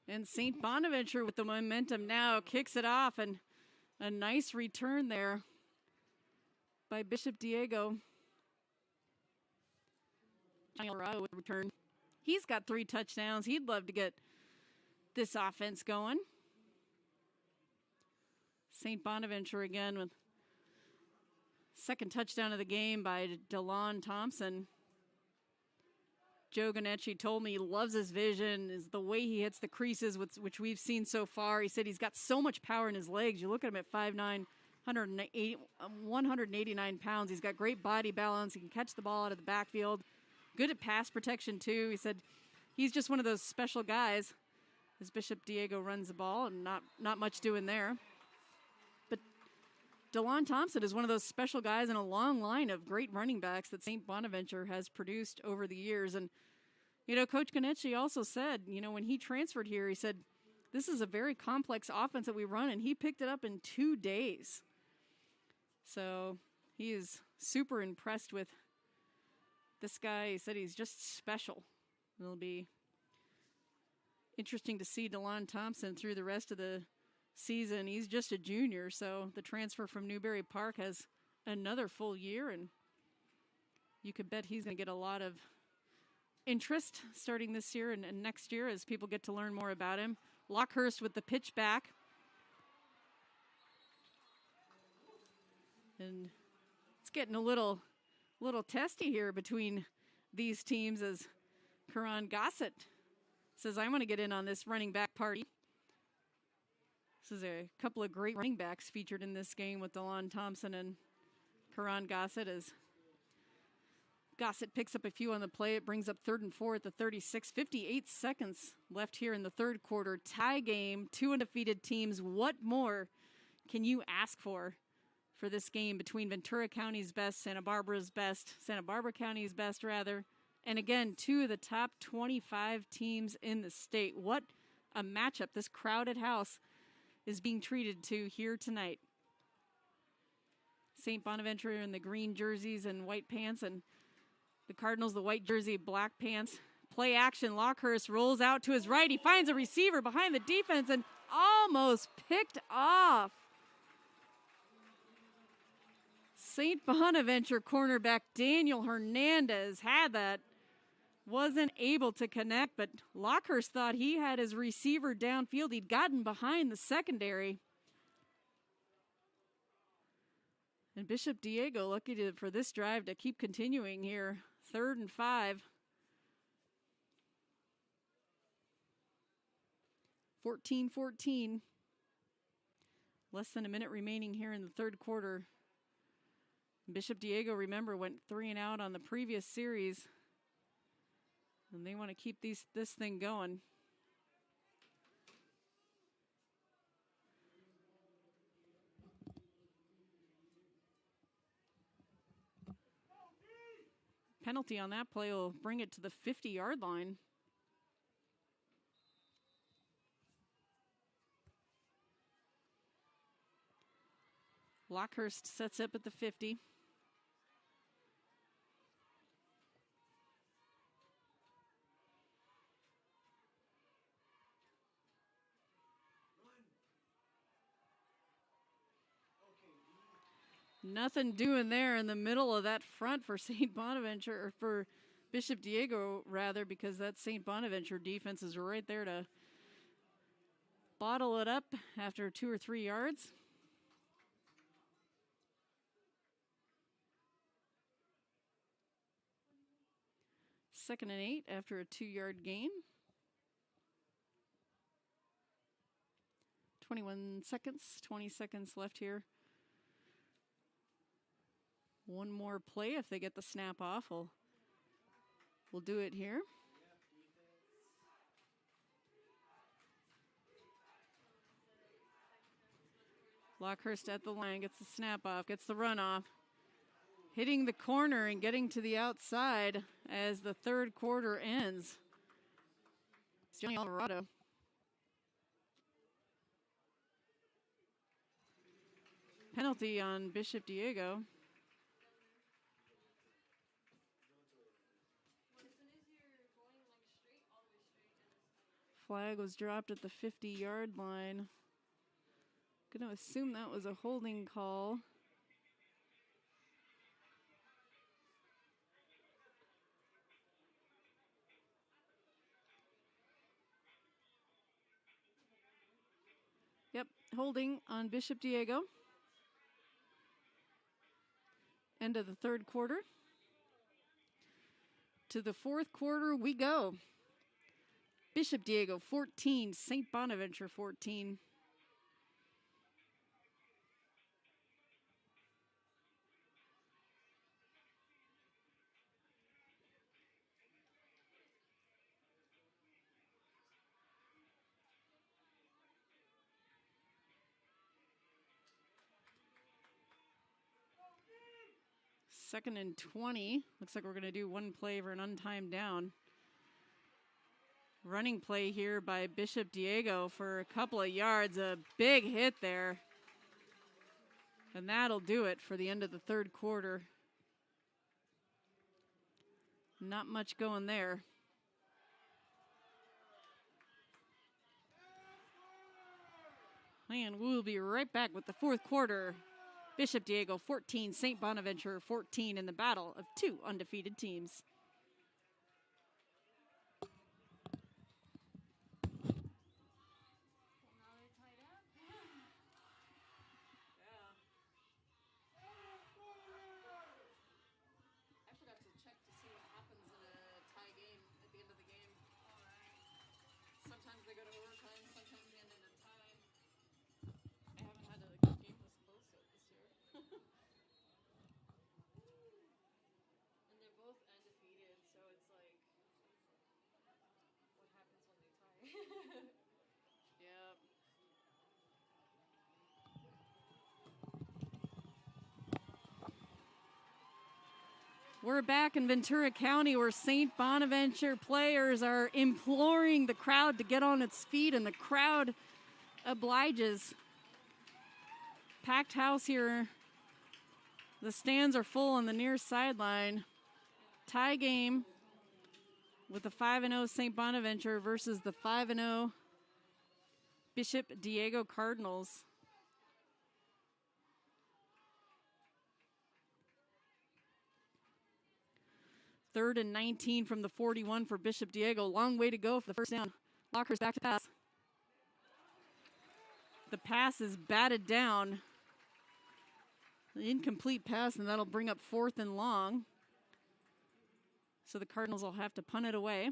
E: And St. Bonaventure with the momentum now kicks it off, and a nice return there by Bishop Diego. Colorado with return. He's got 3 touchdowns. He'd love to get this offense going. St. Bonaventure again with 2nd touchdown of the game by Delon Thompson. Joe Ganetti told me he loves his vision, is the way he hits the creases, which we've seen so far. He said he's got so much power in his legs. You look at him at 5'9", 189 pounds. He's got great body balance. He can catch the ball out of the backfield. Good at pass protection, too. He said he's just one of those special guys as Bishop Diego runs the ball, and not much doing there. But Delon Thompson is one of those special guys in a long line of great running backs that St. Bonaventure has produced over the years. And, Coach Ganetti also said, when he transferred here, he said, this is a very complex offense that we run, and he picked it up in 2 days. So he is super impressed with this guy. He said he's just special. It'll be interesting to see Delon Thompson through the rest of the season. He's just a junior, so the transfer from Newberry Park has another full year, and you could bet he's going to get a lot of interest starting this year and next year as people get to learn more about him. Lockhurst with the pitch back. And it's getting a little testy here between these teams as Karan Gossett says, I want to get in on this running back party. This is a couple of great running backs featured in this game with Delon Thompson and Karan Gossett as Gossett picks up a few on the play. It brings up 3rd and 4 at the 36. 58 seconds left here in the third quarter. Tie game, 2 undefeated teams. What more can you ask for this game between Ventura County's best, Santa Barbara County's best, and again, 2 of the top 25 teams in the state. What a matchup this crowded house is being treated to here tonight. St. Bonaventure in the green jerseys and white pants, and the Cardinals, the white jersey, black pants. Play action, Lockhurst rolls out to his right. He finds a receiver behind the defense and almost picked off. St. Bonaventure cornerback Daniel Hernandez had that. Wasn't able to connect, but Lockhurst thought he had his receiver downfield. He'd gotten behind the secondary. And Bishop Diego lucky for this drive to keep continuing here. 3rd and 5. 14-14. Less than a minute remaining here in the third quarter. Bishop Diego, remember, went 3 and out on the previous series. And they want to keep this thing going. Penalty on that play will bring it to the 50-yard line. Lockhurst sets up at the 50. Nothing doing there in the middle of that front for St. Bonaventure, or for Bishop Diego, rather, because that St. Bonaventure defense is right there to bottle it up after 2 or 3 yards. Second and 8 after a 2-yard gain. 20 seconds left here. One more play if they get the snap off. We'll do it here. Lockhurst at the line, gets the snap off, gets the run off. Hitting the corner and getting to the outside as the third quarter ends. It's Johnny Alvarado. Penalty on Bishop Diego. Flag was dropped at the 50-yard line. Gonna assume that was a holding call. Yep, holding on Bishop Diego. End of the third quarter. To the fourth quarter we go. Bishop Diego 14, St. Bonaventure 14. Second and 20. Looks like we're going to do one play for an untimed down. Running play here by Bishop Diego for a couple of yards. A big hit there. And that'll do it for the end of the third quarter. Not much going there. And we'll be right back with the fourth quarter. Bishop Diego 14, St. Bonaventure 14 in the battle of two undefeated teams.
H: Sometimes they go to overtime, sometimes they end in a tie. I haven't had a game this close yet this year. And they're both undefeated, so it's like, what happens when they tie? Yep.
E: We're back in Ventura County where St. Bonaventure players are imploring the crowd to get on its feet, and the crowd obliges. Packed house here. The stands are full on the near sideline. Tie game with the 5-0 St. Bonaventure versus the 5-0 Bishop Diego Cardinals. Third and 19 from the 41 for Bishop Diego. Long way to go for the first down. Locker's back to pass. The pass is batted down. The incomplete pass, and that'll bring up 4th and long. So the Cardinals will have to punt it away.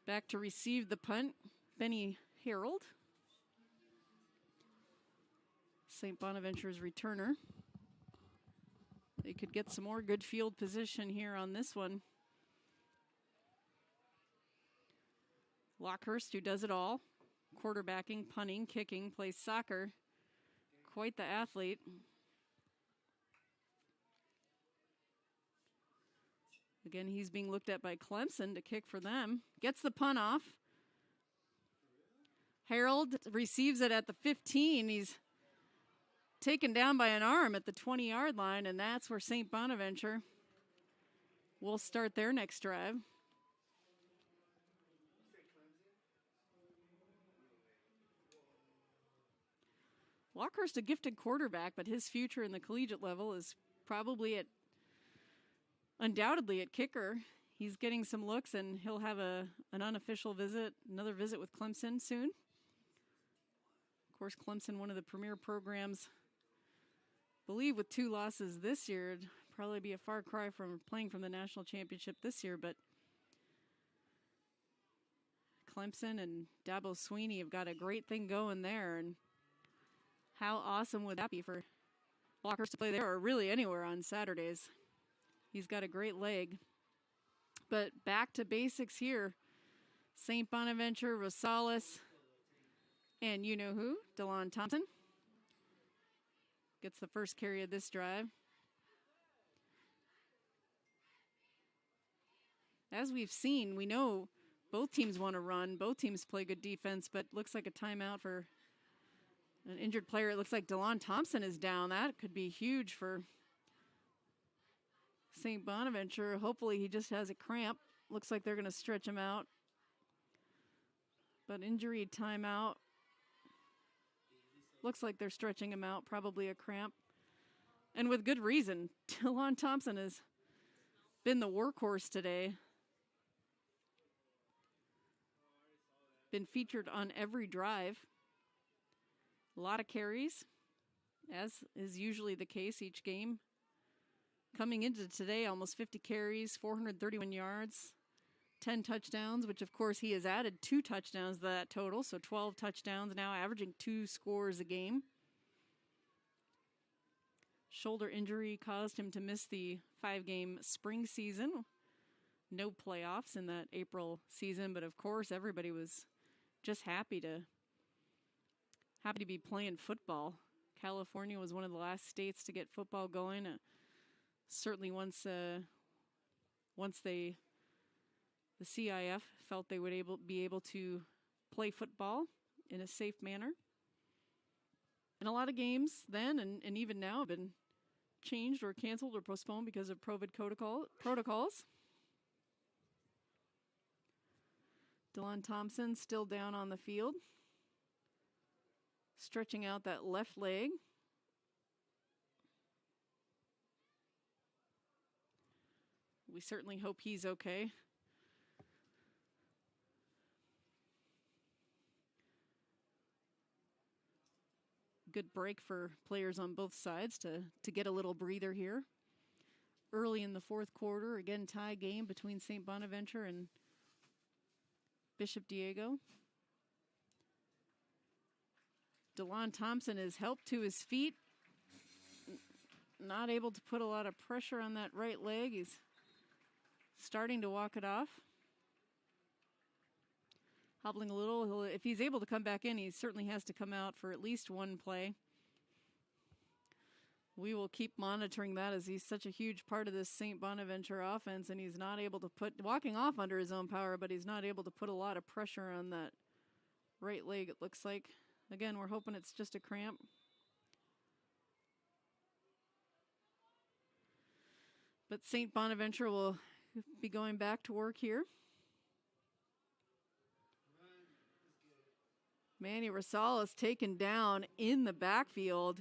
E: Back to receive the punt, Benny Harold. St. Bonaventure's returner. They could get some more good field position here on this one. Lockhurst, who does it all. Quarterbacking, punting, kicking, plays soccer. Quite the athlete. Again, he's being looked at by Clemson to kick for them. Gets the punt off. Harold receives it at the 15. He's taken down by an arm at the 20-yard line, and that's where St. Bonaventure will start their next drive. Lockhurst, a gifted quarterback, but his future in the collegiate level is probably undoubtedly at kicker. He's getting some looks, and he'll have an unofficial visit, another visit with Clemson soon. Of course, Clemson, one of the premier programs, I believe with 2 losses this year. It'd probably be a far cry from playing from the national championship this year, but Clemson and Dabo Sweeney have got a great thing going there, and how awesome would that be for Lockhurst to play there or really anywhere on Saturdays? He's got a great leg. But back to basics here. St. Bonaventure, Rosales, and you know who? Delon Thompson gets the first carry of this drive. As we've seen, we know both teams want to run. Both teams play good defense, but looks like a timeout for an injured player. It looks like Delon Thompson is down. That could be huge for St. Bonaventure. Hopefully he just has a cramp. Looks like they're going to stretch him out. But injury timeout. Looks like they're stretching him out, probably a cramp. And with good reason. Delon Thompson has been the workhorse today. Been featured on every drive. A lot of carries, as is usually the case each game. Coming into today, almost 50 carries, 431 yards, 10 touchdowns, which of course he has added 2 touchdowns to that total, so 12 touchdowns now, averaging 2 scores a game. Shoulder injury caused him to miss the 5-game spring season. No playoffs in that April season, but of course everybody was just happy to be playing football. California was one of the last states to get football going. Certainly once the CIF felt they would be able to play football in a safe manner. And a lot of games then and even now have been changed or canceled or postponed because of COVID protocols. Delon Thompson still down on the field. Stretching out that left leg. We certainly hope he's okay. Good break for players on both sides to get a little breather here. Early in the fourth quarter, again, tie game between St. Bonaventure and Bishop Diego. Delon Thompson is helped to his feet. Not able to put a lot of pressure on that right leg. He's starting to walk it off. Hobbling a little. If he's able to come back in, he certainly has to come out for at least one play. We will keep monitoring that as he's such a huge part of this St. Bonaventure offense, and he's not able to walking off under his own power, but he's not able to put a lot of pressure on that right leg, it looks like. Again, we're hoping it's just a cramp. But St. Bonaventure will be going back to work here. Manny Rosales taken down in the backfield.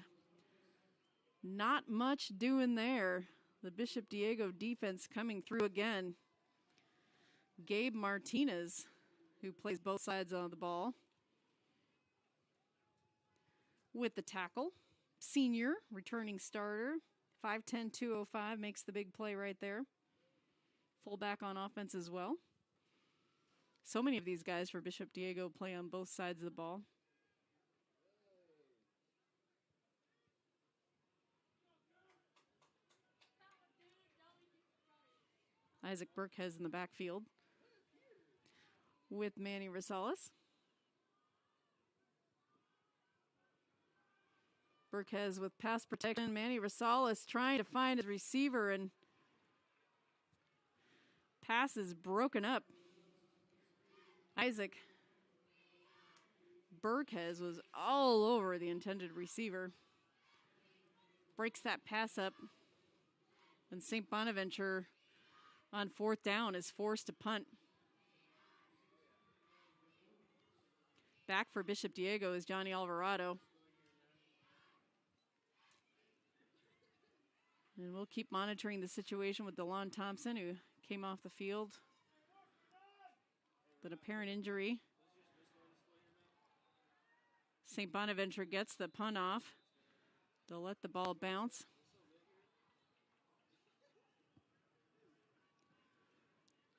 E: Not much doing there. The Bishop Diego defense coming through again. Gabe Martinez, who plays both sides of the ball, with the tackle. Senior, returning starter. 5'10", 205 makes the big play right there. Fullback on offense as well. So many of these guys for Bishop Diego play on both sides of the ball. Isaac Burkhead in the backfield with Manny Rosales. Burkhead with pass protection. Manny Rosales trying to find his receiver, and pass is broken up. Isaac Burkhead was all over the intended receiver. Breaks that pass up. And St. Bonaventure on fourth down is forced to punt. Back for Bishop Diego is Johnny Alvarado. And we'll keep monitoring the situation with Delon Thompson, who came off the field with an apparent injury. St. Bonaventure gets the punt off. They'll let the ball bounce.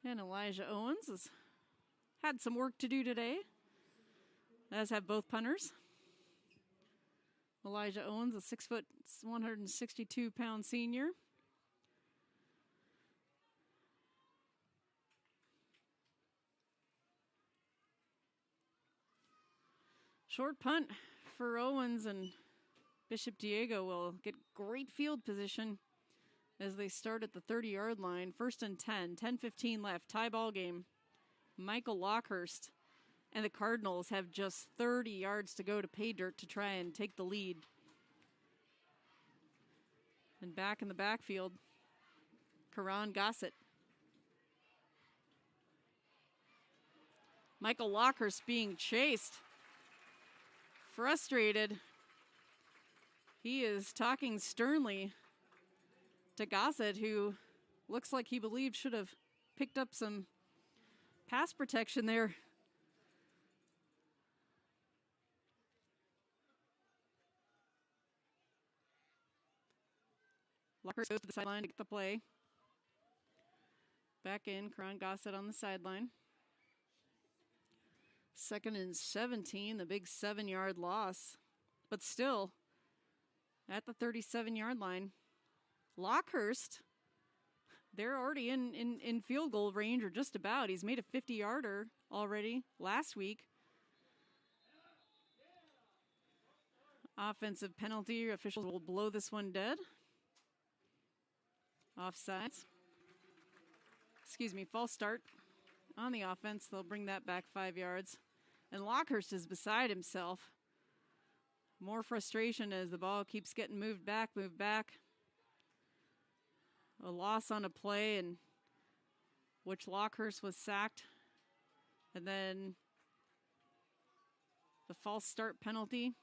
E: And Elijah Owens has had some work to do today, as have both punters. Elijah Owens, a 6 foot, 162-pound senior. Short punt for Owens, and Bishop Diego will get great field position as they start at the 30-yard line. 1st and 10, 10:15 left, tie ball game. Michael Lockhurst and the Cardinals have just 30 yards to go to pay dirt to try and take the lead. And back in the backfield, Karan Gossett. Michael Lockhurst being chased. Frustrated. He is talking sternly to Gossett, who looks like he believed should have picked up some pass protection there. Lockhurst goes to the sideline to get the play. Back in, Karan Gossett on the sideline. 2nd and 17, the big 7-yard loss. But still, at the 37-yard line, Lockhurst, they're already in field goal range, or just about. He's made a 50-yarder already last week. Offensive penalty. Officials will blow this one dead. Offsides. False start on the offense. They'll bring that back 5 yards. And Lockhurst is beside himself. More frustration as the ball keeps getting moved back. A loss on a play in which Lockhurst was sacked. And then the false start penalty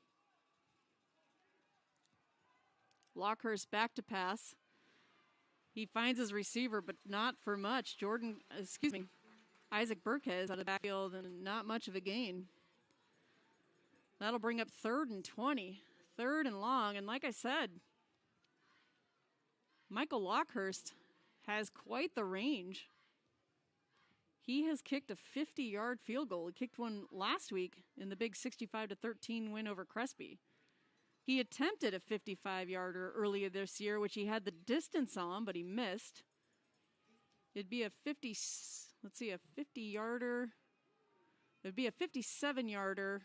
E: Lockhurst back to pass. He finds his receiver, but not for much. Isaac Burkhead out of the backfield and not much of a gain. That'll bring up 3rd and 20. 3rd and long. And like I said, Michael Lockhurst has quite the range. He has kicked a 50-yard field goal. He kicked one last week in the big 65-13 win over Crespi. He attempted a 55-yarder earlier this year, which he had the distance on, but he missed. It'd be a 50-yarder. It'd be a 57-yarder.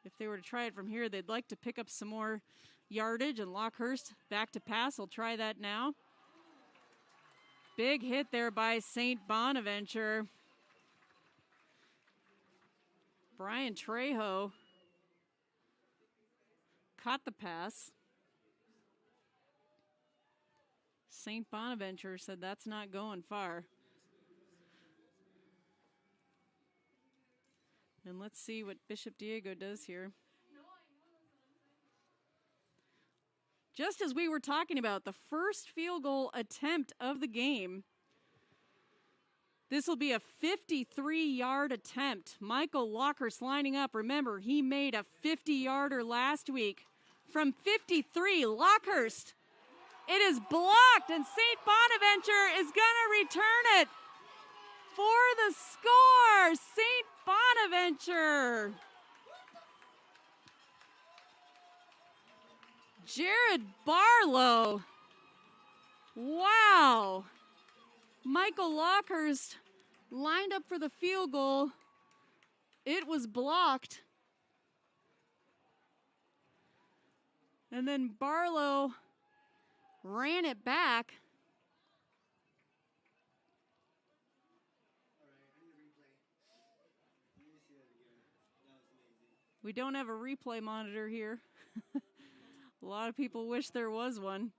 E: If they were to try it from here, they'd like to pick up some more yardage, and Lockhurst back to pass. He'll try that now. Big hit there by St. Bonaventure. Brian Trejo caught the pass. St. Bonaventure said that's not going far. And let's see what Bishop Diego does here. Just as we were talking about, the first field goal attempt of the game. This will be a 53-yard attempt. Michael Lockhurst lining up. Remember, he made a 50-yarder last week. From 53, Lockhurst. It is blocked, and St. Bonaventure is going to return it for the score. St. Bonaventure. Jared Barlow. Wow. Michael Lockhurst lined up for the field goal. It was blocked. And then Barlow ran it back. We don't have a replay monitor here. A lot of people wish there was one.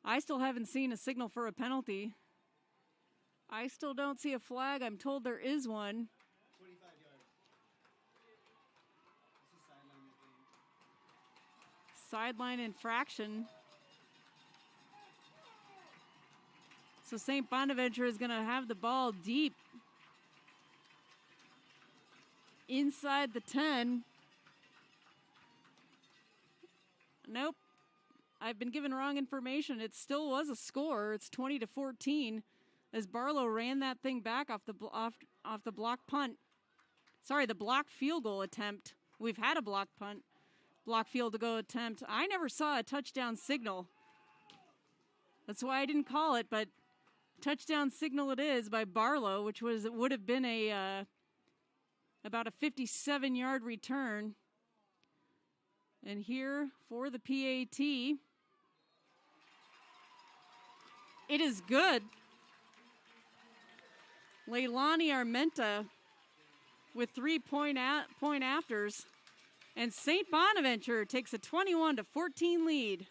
E: I still haven't seen a signal for a penalty. I still don't see a flag. I'm told there is one.
F: 25 yards. This is
E: Sideline infraction. So St. Bonaventure is going to have the ball deep inside the 10. Nope. I've been given wrong information. It still was a score. It's 20-14 as Barlow ran that thing back off the block punt. Sorry, the blocked field goal attempt. We've had a block punt, block field goal attempt. I never saw a touchdown signal. That's why I didn't call it, but touchdown signal it is by Barlow, which would have been a about a 57-yard return. And here for the PAT, it is good. Leilani Armenta with 3 point afters. And St. Bonaventure takes a 21-14 lead.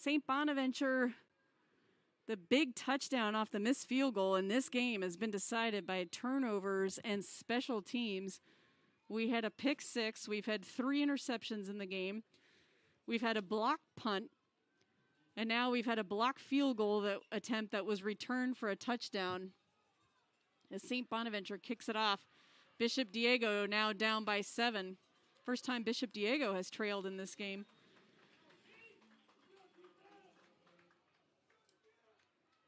E: St. Bonaventure, the big touchdown off the missed field goal in this game has been decided by turnovers and special teams. We had a pick six. We've had 3 interceptions in the game. We've had a block punt. And now we've had a block field goal attempt that was returned for a touchdown. As St. Bonaventure kicks it off, Bishop Diego now down by 7. First time Bishop Diego has trailed in this game.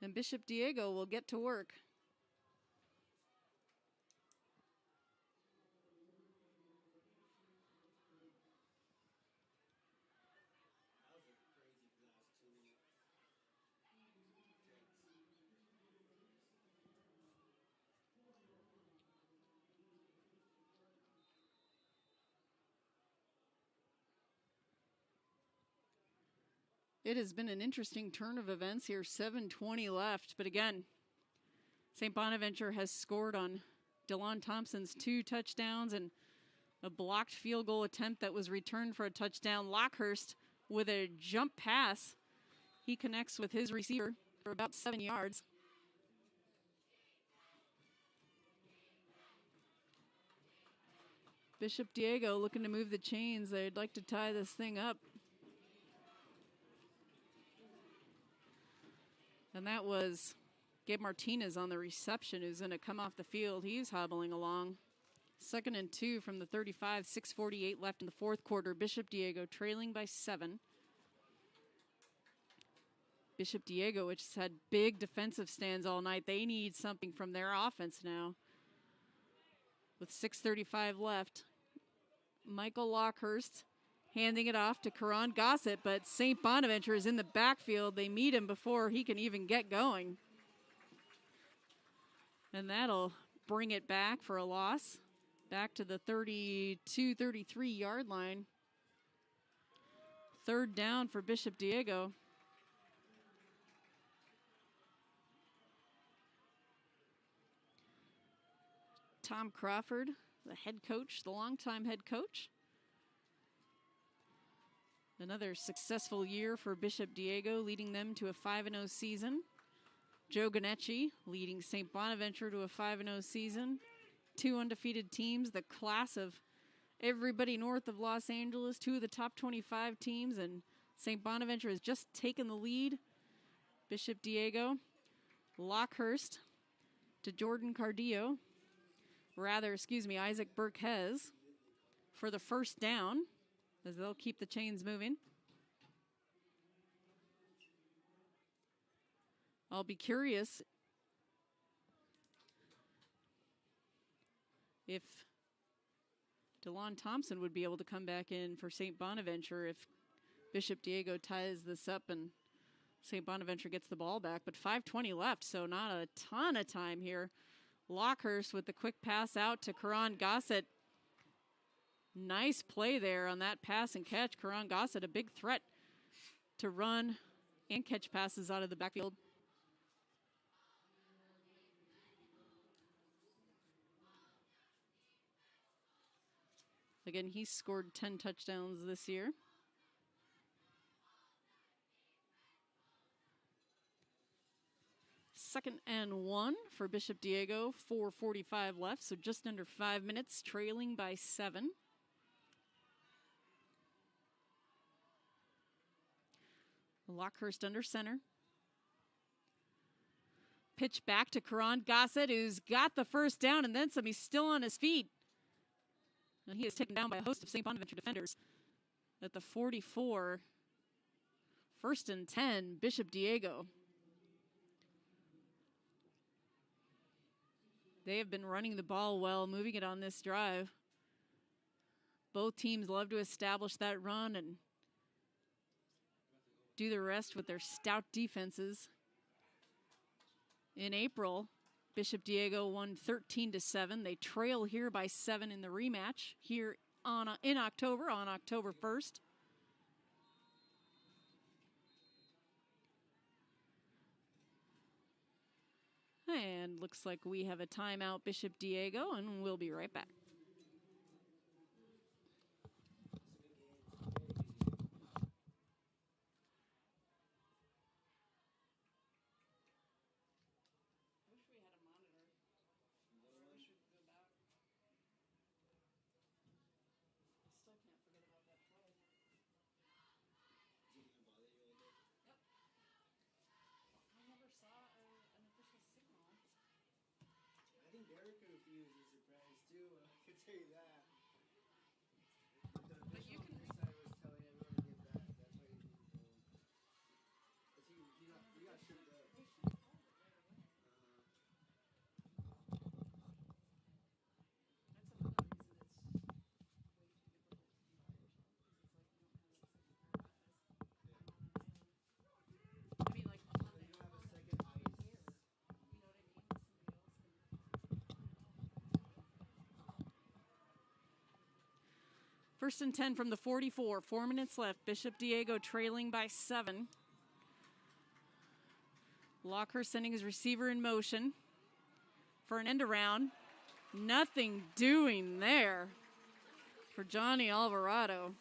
E: And Bishop Diego will get to work. It has been an interesting turn of events here. 7:20 left, but again, St. Bonaventure has scored on Delon Thompson's 2 touchdowns and a blocked field goal attempt that was returned for a touchdown. Lockhurst with a jump pass. He connects with his receiver for about 7 yards. Bishop Diego looking to move the chains. They'd like to tie this thing up. And that was Gabe Martinez on the reception, who's going to come off the field. He's hobbling along. 2nd and 2 from the 35, 6:48 left in the 4th quarter. Bishop Diego trailing by 7. Bishop Diego, which has had big defensive stands all night, they need something from their offense now. With 6:35 left, Michael Lockhurst handing it off to Karan Gossett, but St. Bonaventure is in the backfield. They meet him before he can even get going. And that'll bring it back for a loss. Back to the 32, 33-yard line. 3rd down for Bishop Diego. Tom Crawford, the head coach, the longtime head coach. Another successful year for Bishop Diego, leading them to a 5-0 season. Joe Ganecci leading St. Bonaventure to a 5-0 season. 2 undefeated teams, the class of everybody north of Los Angeles, 2 of the top 25 teams, and St. Bonaventure has just taken the lead. Bishop Diego, Lockhurst to Jordan Cardillo. Isaac Burkes for the 1st down, as they'll keep the chains moving. I'll be curious if Delon Thompson would be able to come back in for St. Bonaventure if Bishop Diego ties this up and St. Bonaventure gets the ball back. But 5:20 left, so not a ton of time here. Lockhurst with the quick pass out to Karan Gossett. Nice play there on that pass and catch. Karan Gossett, a big threat to run and catch passes out of the backfield. Again, he's scored 10 touchdowns this year. Second and 1 for Bishop Diego. 4:45 left, so just under 5 minutes, trailing by 7. Lockhurst under center. Pitch back to Karan Gossett, who's got the 1st down and then some. He's still on his feet. And he is taken down by a host of St. Bonaventure defenders at the 44. 1st and 10, Bishop Diego. They have been running the ball well, moving it on this drive. Both teams love to establish that run and do the rest with their stout defenses. In April, Bishop Diego won 13-7. They trail here by 7 in the rematch here in October, on October 1st. And looks like we have a timeout, Bishop Diego, and we'll be right back.
F: Derek confused is surprised too. I can tell you that.
E: But you can.
F: I was telling everyone to get that. That's why he didn't go. But he got shipped up.
E: First and 10 from the 44. 4 minutes left. Bishop Diego trailing by 7. Lockhurst sending his receiver in motion for an end around. Nothing doing there for Johnny Alvarado.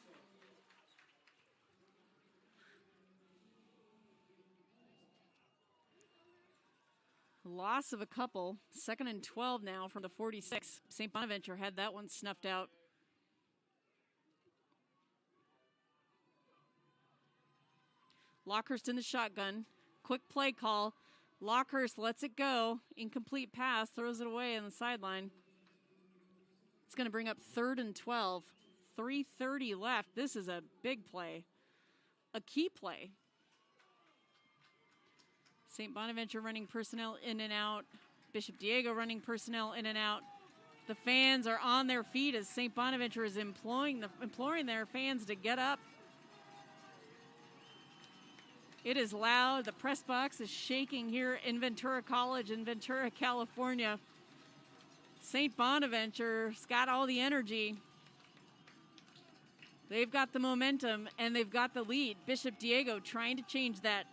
E: Loss of a couple. 2nd and 12 now from the 46. St. Bonaventure had that one snuffed out. Lockhurst in the shotgun. Quick play call. Lockhurst lets it go. Incomplete pass. Throws it away on the sideline. It's going to bring up 3rd and 12. 3:30 left. This is a big play. A key play. St. Bonaventure running personnel in and out. Bishop Diego running personnel in and out. The fans are on their feet as St. Bonaventure is imploring their fans to get up. It is loud. The press box is shaking here in Ventura College in Ventura, California. St. Bonaventure's got all the energy. They've got the momentum and they've got the lead. Bishop Diego trying to change that.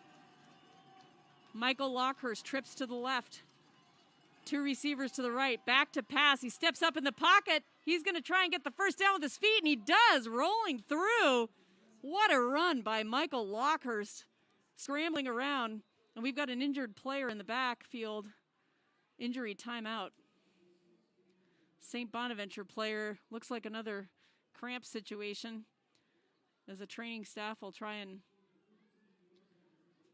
E: Michael Lockhurst trips to the left. 2 receivers to the right. Back to pass. He steps up in the pocket. He's going to try and get the first down with his feet, and he does, rolling through. What a run by Michael Lockhurst. Scrambling around. And we've got an injured player in the backfield. Injury timeout. St. Bonaventure player. Looks like another cramp situation. As the training staff will try and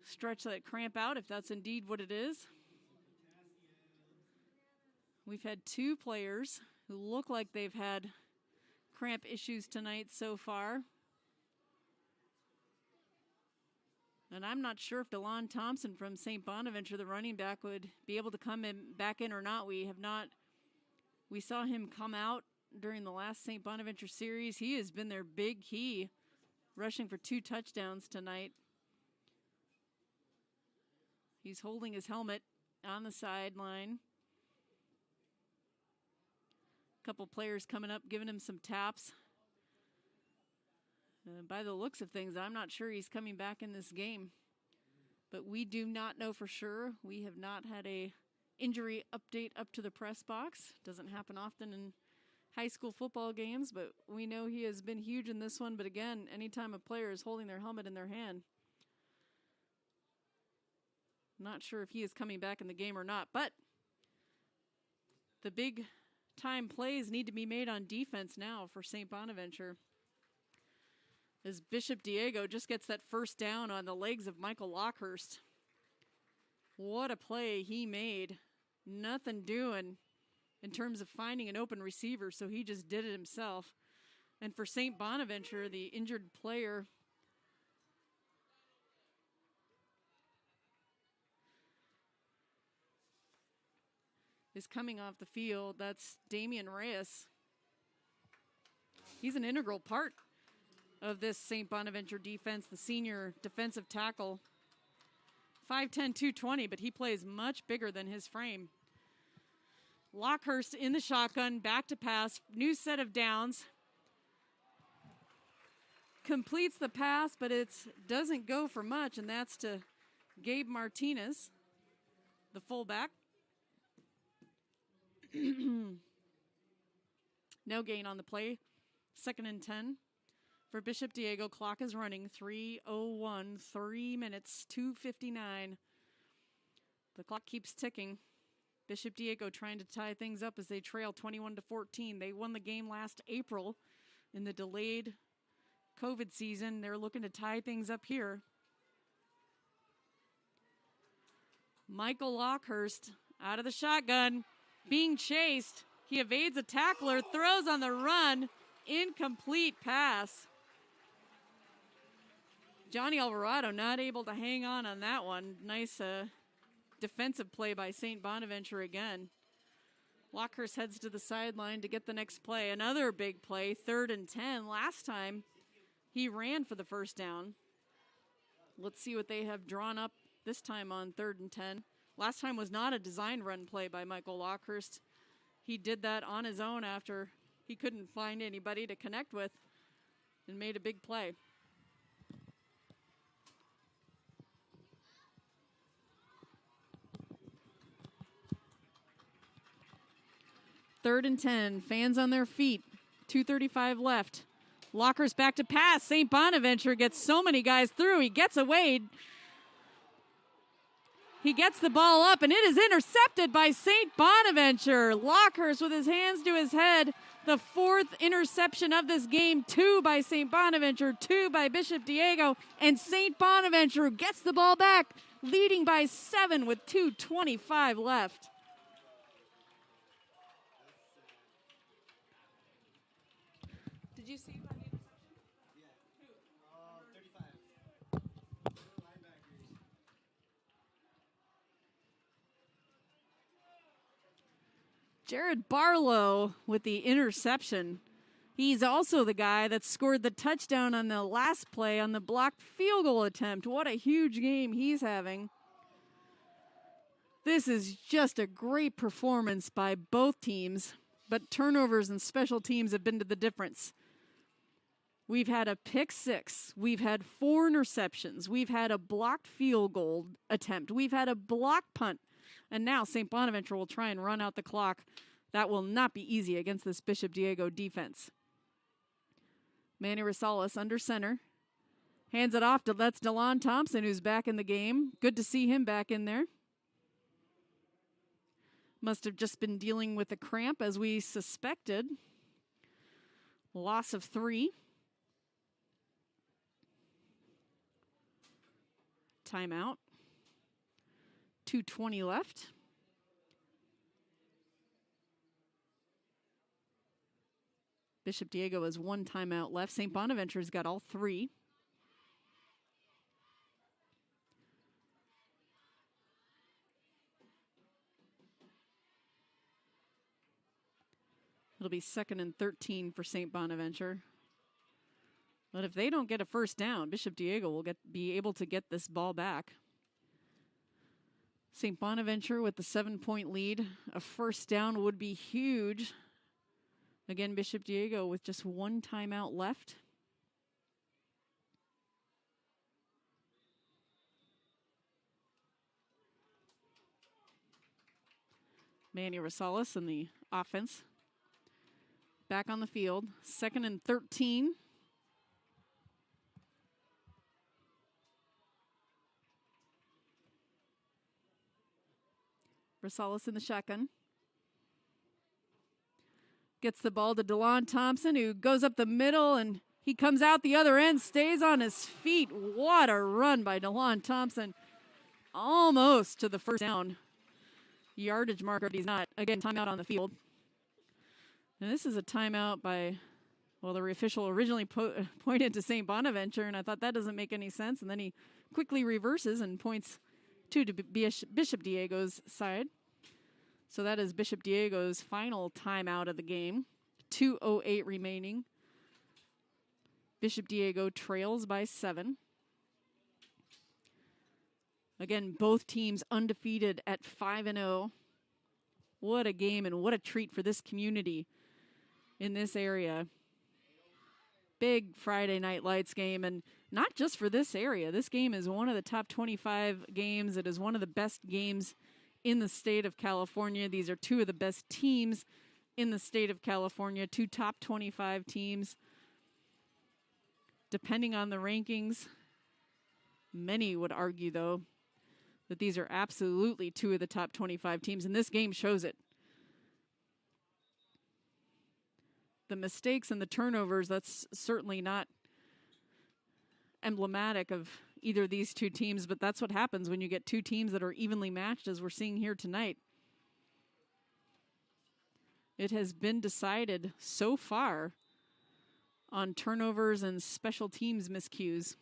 E: stretch that cramp out if that's indeed what it is. We've had 2 players who look like they've had cramp issues tonight so far. And I'm not sure if Delon Thompson from St. Bonaventure, the running back, would be able to come back in or not. We saw him come out during the last St. Bonaventure series. He has been their big key, rushing for 2 touchdowns tonight. He's holding his helmet on the sideline. A couple players coming up, giving him some taps. By the looks of things, I'm not sure he's coming back in this game. But we do not know for sure. We have not had a injury update up to the press box. Doesn't happen often in high school football games, but we know he has been huge in this one. But again, anytime a player is holding their helmet in their hand, not sure if he is coming back in the game or not, but the big time plays need to be made on defense now for St. Bonaventure. As Bishop Diego just gets that first down on the legs of Michael Lockhurst. What a play he made. Nothing doing in terms of finding an open receiver, so he just did it himself. And for St. Bonaventure, the injured player is coming off the field. That's Damian Reyes. He's an integral part of this St. Bonaventure defense, the senior defensive tackle. 5'10", 220, but he plays much bigger than his frame. Lockhurst in the shotgun, back to pass, new set of downs. Completes the pass, but it doesn't go for much, and that's to Gabe Martinez, the fullback. No gain on the play. 2nd and 10 for Bishop Diego. Clock is running. 3:01, 3 minutes, 2:59. The clock keeps ticking. Bishop Diego trying to tie things up as they trail 21-14. They won the game last April in the delayed COVID season. They're looking to tie things up here. Michael Lockhurst out of the shotgun, being chased. He evades a tackler, throws on the run, incomplete pass. Johnny Alvarado not able to hang on that one. Nice defensive play by St. Bonaventure again. Lockhurst heads to the sideline to get the next play. Another big play, 3rd and 10. Last time he ran for the first down. Let's see what they have drawn up this time on 3rd and 10. Last time was not a design run play by Michael Lockhurst. He did that on his own after he couldn't find anybody to connect with. and made a big play. Third and 10. Fans on their feet. 2:35 left. Lockers back to pass. St. Bonaventure gets so many guys through. He gets away. He gets the ball up, and it is intercepted by St. Bonaventure. Lockers with his hands to his head. The fourth interception of this game. 2 by St. Bonaventure, 2 by Bishop Diego, and St. Bonaventure gets the ball back, leading by 7 with 2:25 left. Did you see that interception?
F: Yeah. 35. Linebackers.
E: Jared Barlow with the interception. He's also the guy that scored the touchdown on the last play on the blocked field goal attempt. What a huge game he's having. This is just a great performance by both teams, but turnovers and special teams have been to the difference. We've had a pick 6. We've had 4 interceptions. We've had a blocked field goal attempt. We've had a blocked punt. And now St. Bonaventure will try and run out the clock. That will not be easy against this Bishop Diego defense. Manny Rosales under center. Hands it off to that's Delon Thompson, who's back in the game. Good to see him back in there. Must have just been dealing with a cramp as we suspected. Loss of 3. Timeout. 2:20 left. Bishop Diego has 1 timeout left. St. Bonaventure's got all 3. It'll be 2nd and 13 for St. Bonaventure. But if they don't get a first down, Bishop Diego will be able to get this ball back. St. Bonaventure with the 7-point lead. A first down would be huge. Again, Bishop Diego with just 1 timeout left. Manny Rosales in the offense. Back on the field. 2nd and 13. Rosales in the shotgun. Gets the ball to Delon Thompson, who goes up the middle, and he comes out the other end, stays on his feet. What a run by Delon Thompson. Almost to the first down yardage marker, but he's not. Again, timeout on the field. And this is a timeout by, well, the official originally pointed to St. Bonaventure, and I thought that doesn't make any sense. And then he quickly reverses and points to Bishop Diego's side. So that is Bishop Diego's final timeout of the game. 2:08 remaining. Bishop Diego trails by 7. Again, both teams undefeated at 5-0. What a game and what a treat for this community in this area. Big Friday Night Lights game, and not just for this area. This game is one of the top 25 games. It is one of the best games in the state of California. These are 2 of the best teams in the state of California, 2 top 25 teams. Depending on the rankings, many would argue, though, that these are absolutely 2 of the top 25 teams, and this game shows it. The mistakes and the turnovers, that's certainly not emblematic of either of these 2 teams, but that's what happens when you get 2 teams that are evenly matched, as we're seeing here tonight. It has been decided so far on turnovers and special teams miscues.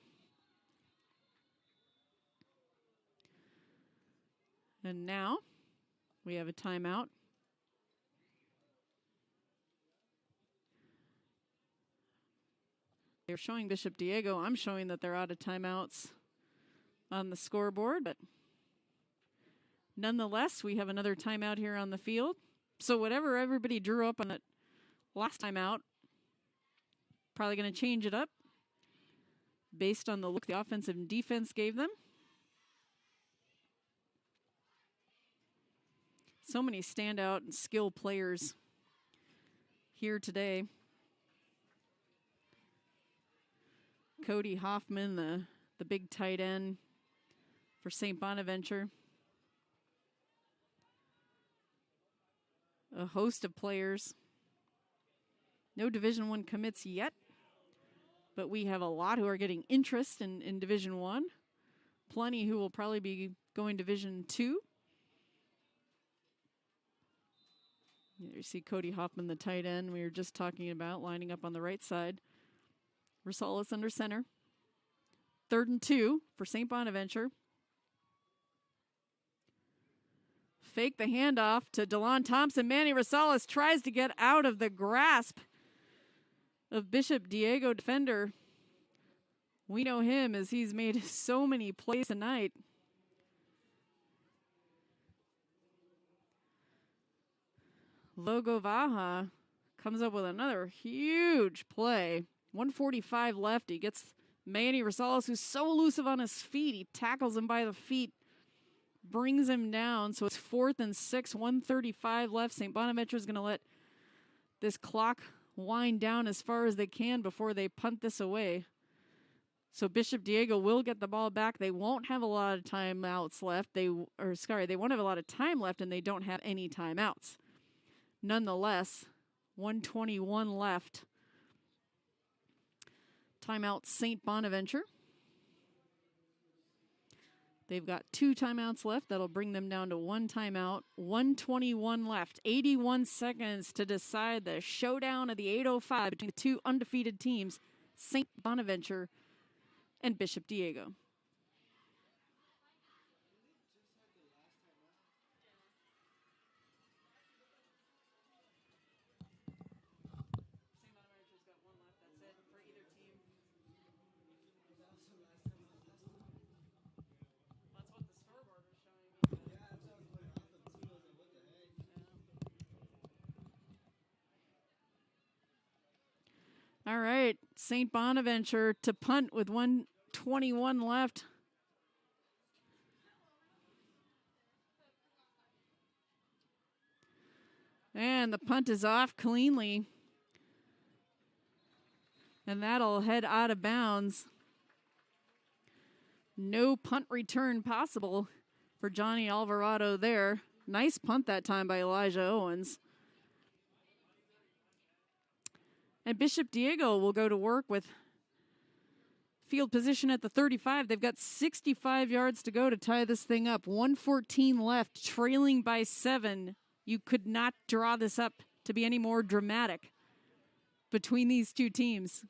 E: And now we have a timeout. They're showing Bishop Diego. I'm showing that they're out of timeouts on the scoreboard, but nonetheless, we have another timeout here on the field. So whatever everybody drew up on it last time out, probably going to change it up based on the look the offensive and defense gave them. So many standout and skill players here today. Cody Hoffman, the big tight end for St. Bonaventure. A host of players. No Division I commits yet, but we have a lot who are getting interest in Division I. Plenty who will probably be going Division II. There you see Cody Hoffman, the tight end we were just talking about, lining up on the right side. Rosales under center. 3rd and 2 for St. Bonaventure. Fake the handoff to Delon Thompson. Manny Rosales tries to get out of the grasp of Bishop Diego defender. We know him as he's made so many plays tonight. Logo Vaha comes up with another huge play. 1:45 left. He gets Manny Rosales, who's so elusive on his feet. He tackles him by the feet, brings him down. So it's 4th and 6, 1:35 left. St. Bonaventure is going to let this clock wind down as far as they can before they punt this away. So Bishop Diego will get the ball back. They won't have a lot of timeouts left. They won't have a lot of time left, and they don't have any timeouts. Nonetheless, 1:21 left. Timeout St. Bonaventure. They've got 2 timeouts left. That'll bring them down to 1 timeout. 1:21 left. 81 seconds to decide the showdown of the 805 between the 2 undefeated teams, St. Bonaventure and Bishop Diego. All right, St. Bonaventure to punt with 1:21 left. And the punt is off cleanly. And that'll head out of bounds. No punt return possible for Johnny Alvarado there. Nice punt that time by Elijah Owens. And Bishop Diego will go to work with field position at the 35. They've got 65 yards to go to tie this thing up. 1:14 left, trailing by 7. You could not draw this up to be any more dramatic between these two teams.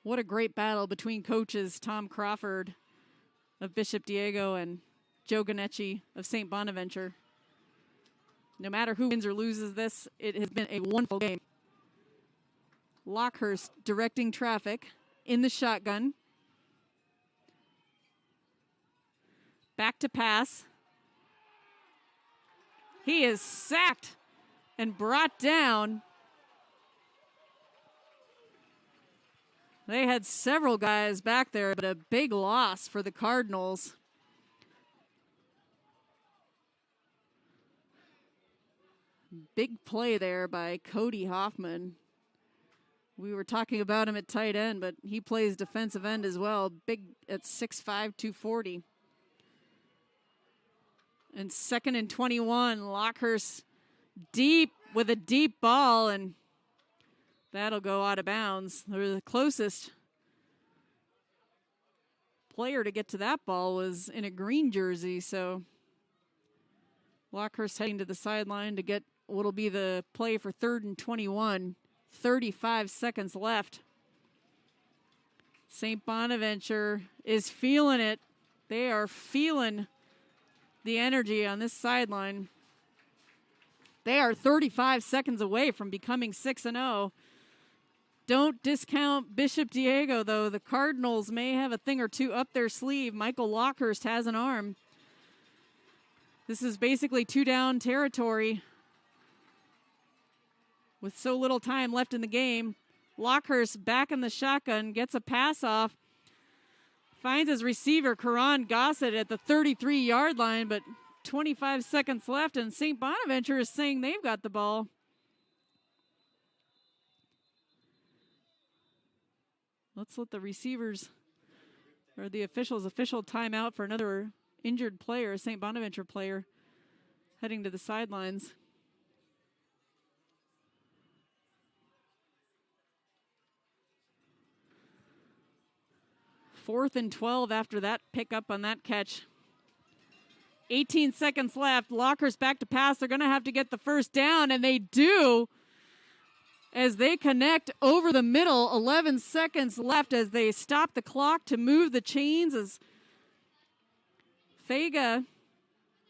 E: What a great battle between coaches Tom Crawford of Bishop Diego and Joe Ganecci of St. Bonaventure. No matter who wins or loses this, it has been a wonderful game. Lockhurst directing traffic in the shotgun. Back to pass. He is sacked and brought down. They had several guys back there, but a big loss for the Cardinals. Big play there by Cody Hoffman. We were talking about him at tight end, but he plays defensive end as well. Big at 6'5", 240. And 2nd and 21, Lockhurst deep with a deep ball, and that'll go out of bounds. They're the closest player to get to that ball was in a green jersey, so Lockhurst heading to the sideline to get what'll be the play for 3rd and 21. 35 seconds left. St. Bonaventure is feeling it. They are feeling the energy on this sideline. They are 35 seconds away from becoming 6-0. Don't discount Bishop Diego, though. The Cardinals may have a thing or two up their sleeve. Michael Lockhurst has an arm. This is basically 2-down territory. with so little time left in the game. Lockhurst back in the shotgun, gets a pass off, finds his receiver, Karan Gossett, at the 33-yard line, but 25 seconds left, and St. Bonaventure is saying they've got the ball. Let's let the receivers or the officials official timeout for another injured player, a St. Bonaventure player, heading to the sidelines. Fourth and 12 after that pickup on that catch. 18 seconds left. Lockhurst back to pass. They're going to have to get the first down, and they do as they connect over the middle. 11 seconds left as they stop the clock to move the chains as Fega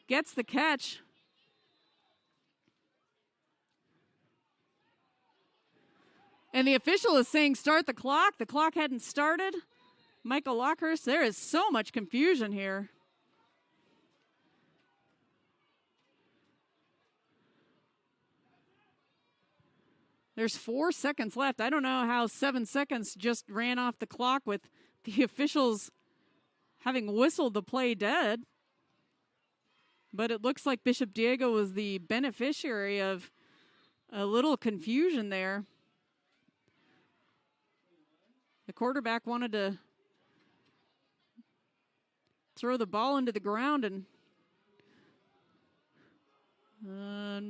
E: gets the catch. And the official is saying start the clock. The clock hadn't started. Michael Lockhurst, there is so much confusion here. There's 4 seconds left. I don't know how 7 seconds just ran off the clock with the officials having whistled the play dead. But it looks like Bishop Diego was the beneficiary of a little confusion there. The quarterback wanted to throw the ball into the ground, and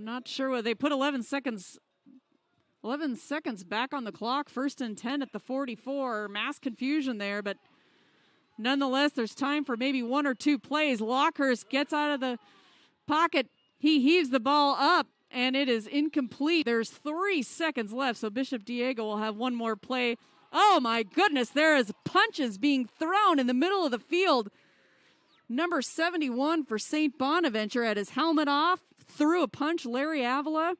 E: not sure what they put 11 seconds back on the clock. 1st and 10 at the 44. Mass confusion there, but nonetheless, there's time for maybe 1 or 2 plays. Lockhurst gets out of the pocket. He heaves the ball up, and it is incomplete. There's 3 seconds left, so Bishop Diego will have one more play. Oh, my goodness, there is punches being thrown in the middle of the field. Number 71 for St. Bonaventure had his helmet off, threw a punch, Larry Avila.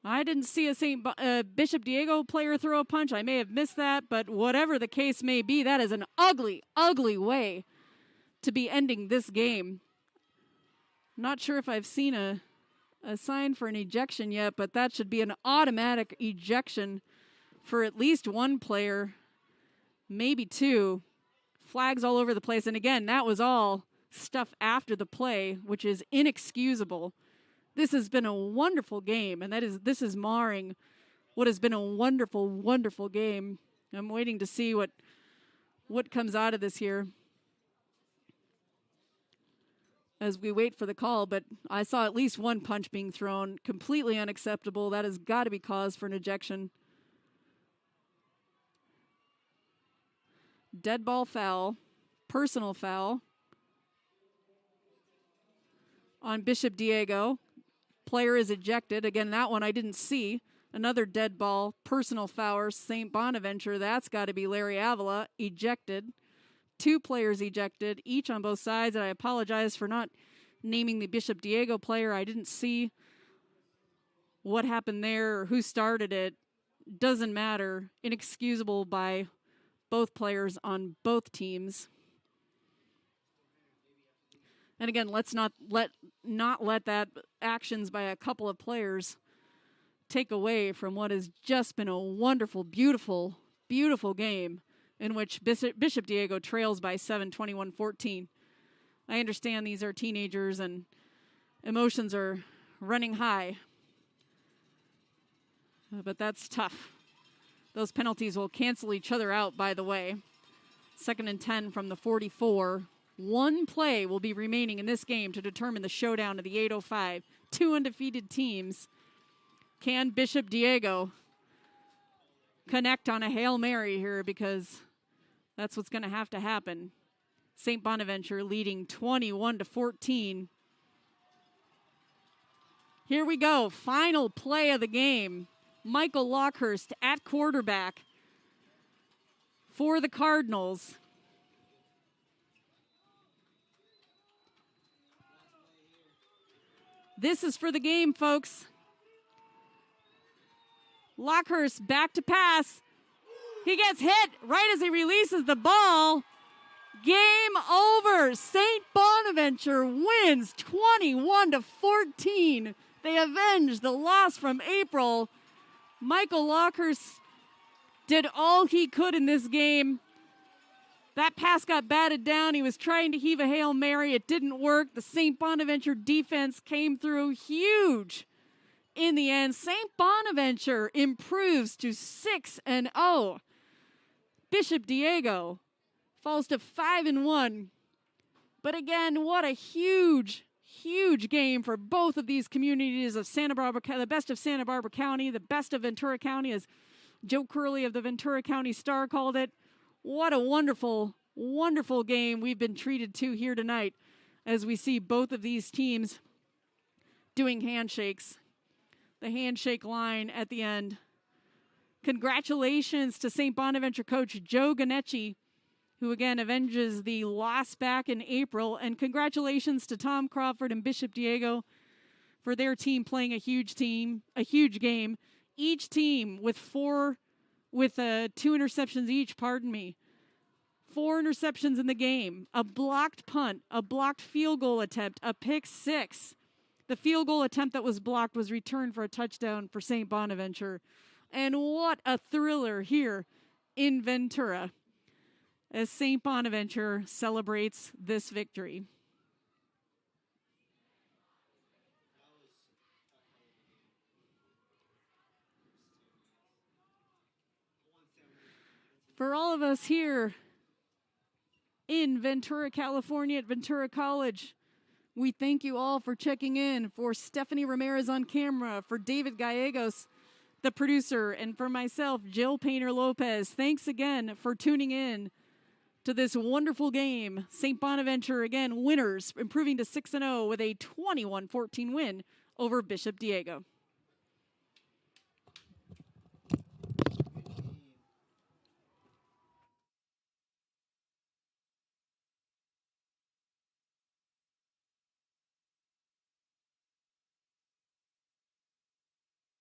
E: I didn't see a Bishop Diego player throw a punch. I may have missed that, but whatever the case may be, that is an ugly, ugly way to be ending this game. Not sure if I've seen a sign for an ejection yet, but that should be an automatic ejection for at least one player, maybe 2. Flags all over the place. And again, that was all stuff after the play, which is inexcusable. This has been a wonderful game, and this is marring what has been a wonderful, wonderful game. I'm waiting to see what comes out of this here as we wait for the call, but I saw at least one punch being thrown. Completely unacceptable. That has got to be cause for an ejection. Dead ball foul, personal foul on Bishop Diego. Player is ejected. Again, that one I didn't see. Another dead ball, personal foul, St. Bonaventure. That's got to be Larry Avila, ejected. 2 players ejected, each on both sides. And I apologize for not naming the Bishop Diego player. I didn't see what happened there or who started it. Doesn't matter. Inexcusable by both players on both teams. And again, let's not let that actions by a couple of players take away from what has just been a wonderful, beautiful, beautiful game in which Bishop Diego trails by 7, 21-14. I understand these are teenagers and emotions are running high, but that's tough. Those penalties will cancel each other out, by the way. 2nd and 10 from the 44. 1 play will be remaining in this game to determine the showdown of the 805. 2 undefeated teams. Can Bishop Diego connect on a Hail Mary here? Because that's what's going to have to happen. St. Bonaventure leading 21-14. Here we go. Final play of the game. Michael Lockhurst at quarterback for the Cardinals. This is for the game, folks. Lockhurst back to pass. He gets hit right as he releases the ball. Game over. St. Bonaventure wins 21-14 They avenged the loss from April. Michael Lockhurst did all he could in this game. That pass got batted down. He was trying to heave a Hail Mary. It didn't work. The St. Bonaventure defense came through huge. In the end, St. Bonaventure improves to 6-0. Bishop Diego falls to 5-1. But again, what a huge game for both of these communities of Santa Barbara, the best of Santa Barbara County, the best of Ventura County, as Joe Curley of the Ventura County Star called it. What a wonderful, wonderful game we've been treated to here tonight as we see both of these teams doing handshakes. The handshake line at the end. Congratulations to St. Bonaventure coach Joe Ganecci, who again avenges the loss back in April. And congratulations to Tom Crawford and Bishop Diego for their team playing a huge game. Each team with 2 interceptions each, 4 interceptions in the game, a blocked punt, a blocked field goal attempt, a pick 6. The field goal attempt that was blocked was returned for a touchdown for St. Bonaventure. And what a thriller here in Ventura as St. Bonaventure celebrates this victory. For all of us here in Ventura, California at Ventura College, we thank you all for checking in. For Stephanie Ramirez on camera, for David Gallegos, the producer, and for myself, Jill Painter-Lopez, thanks again for tuning in to this wonderful game. St. Bonaventure, again, winners, improving to 6-0 with a 21-14 win over Bishop Diego.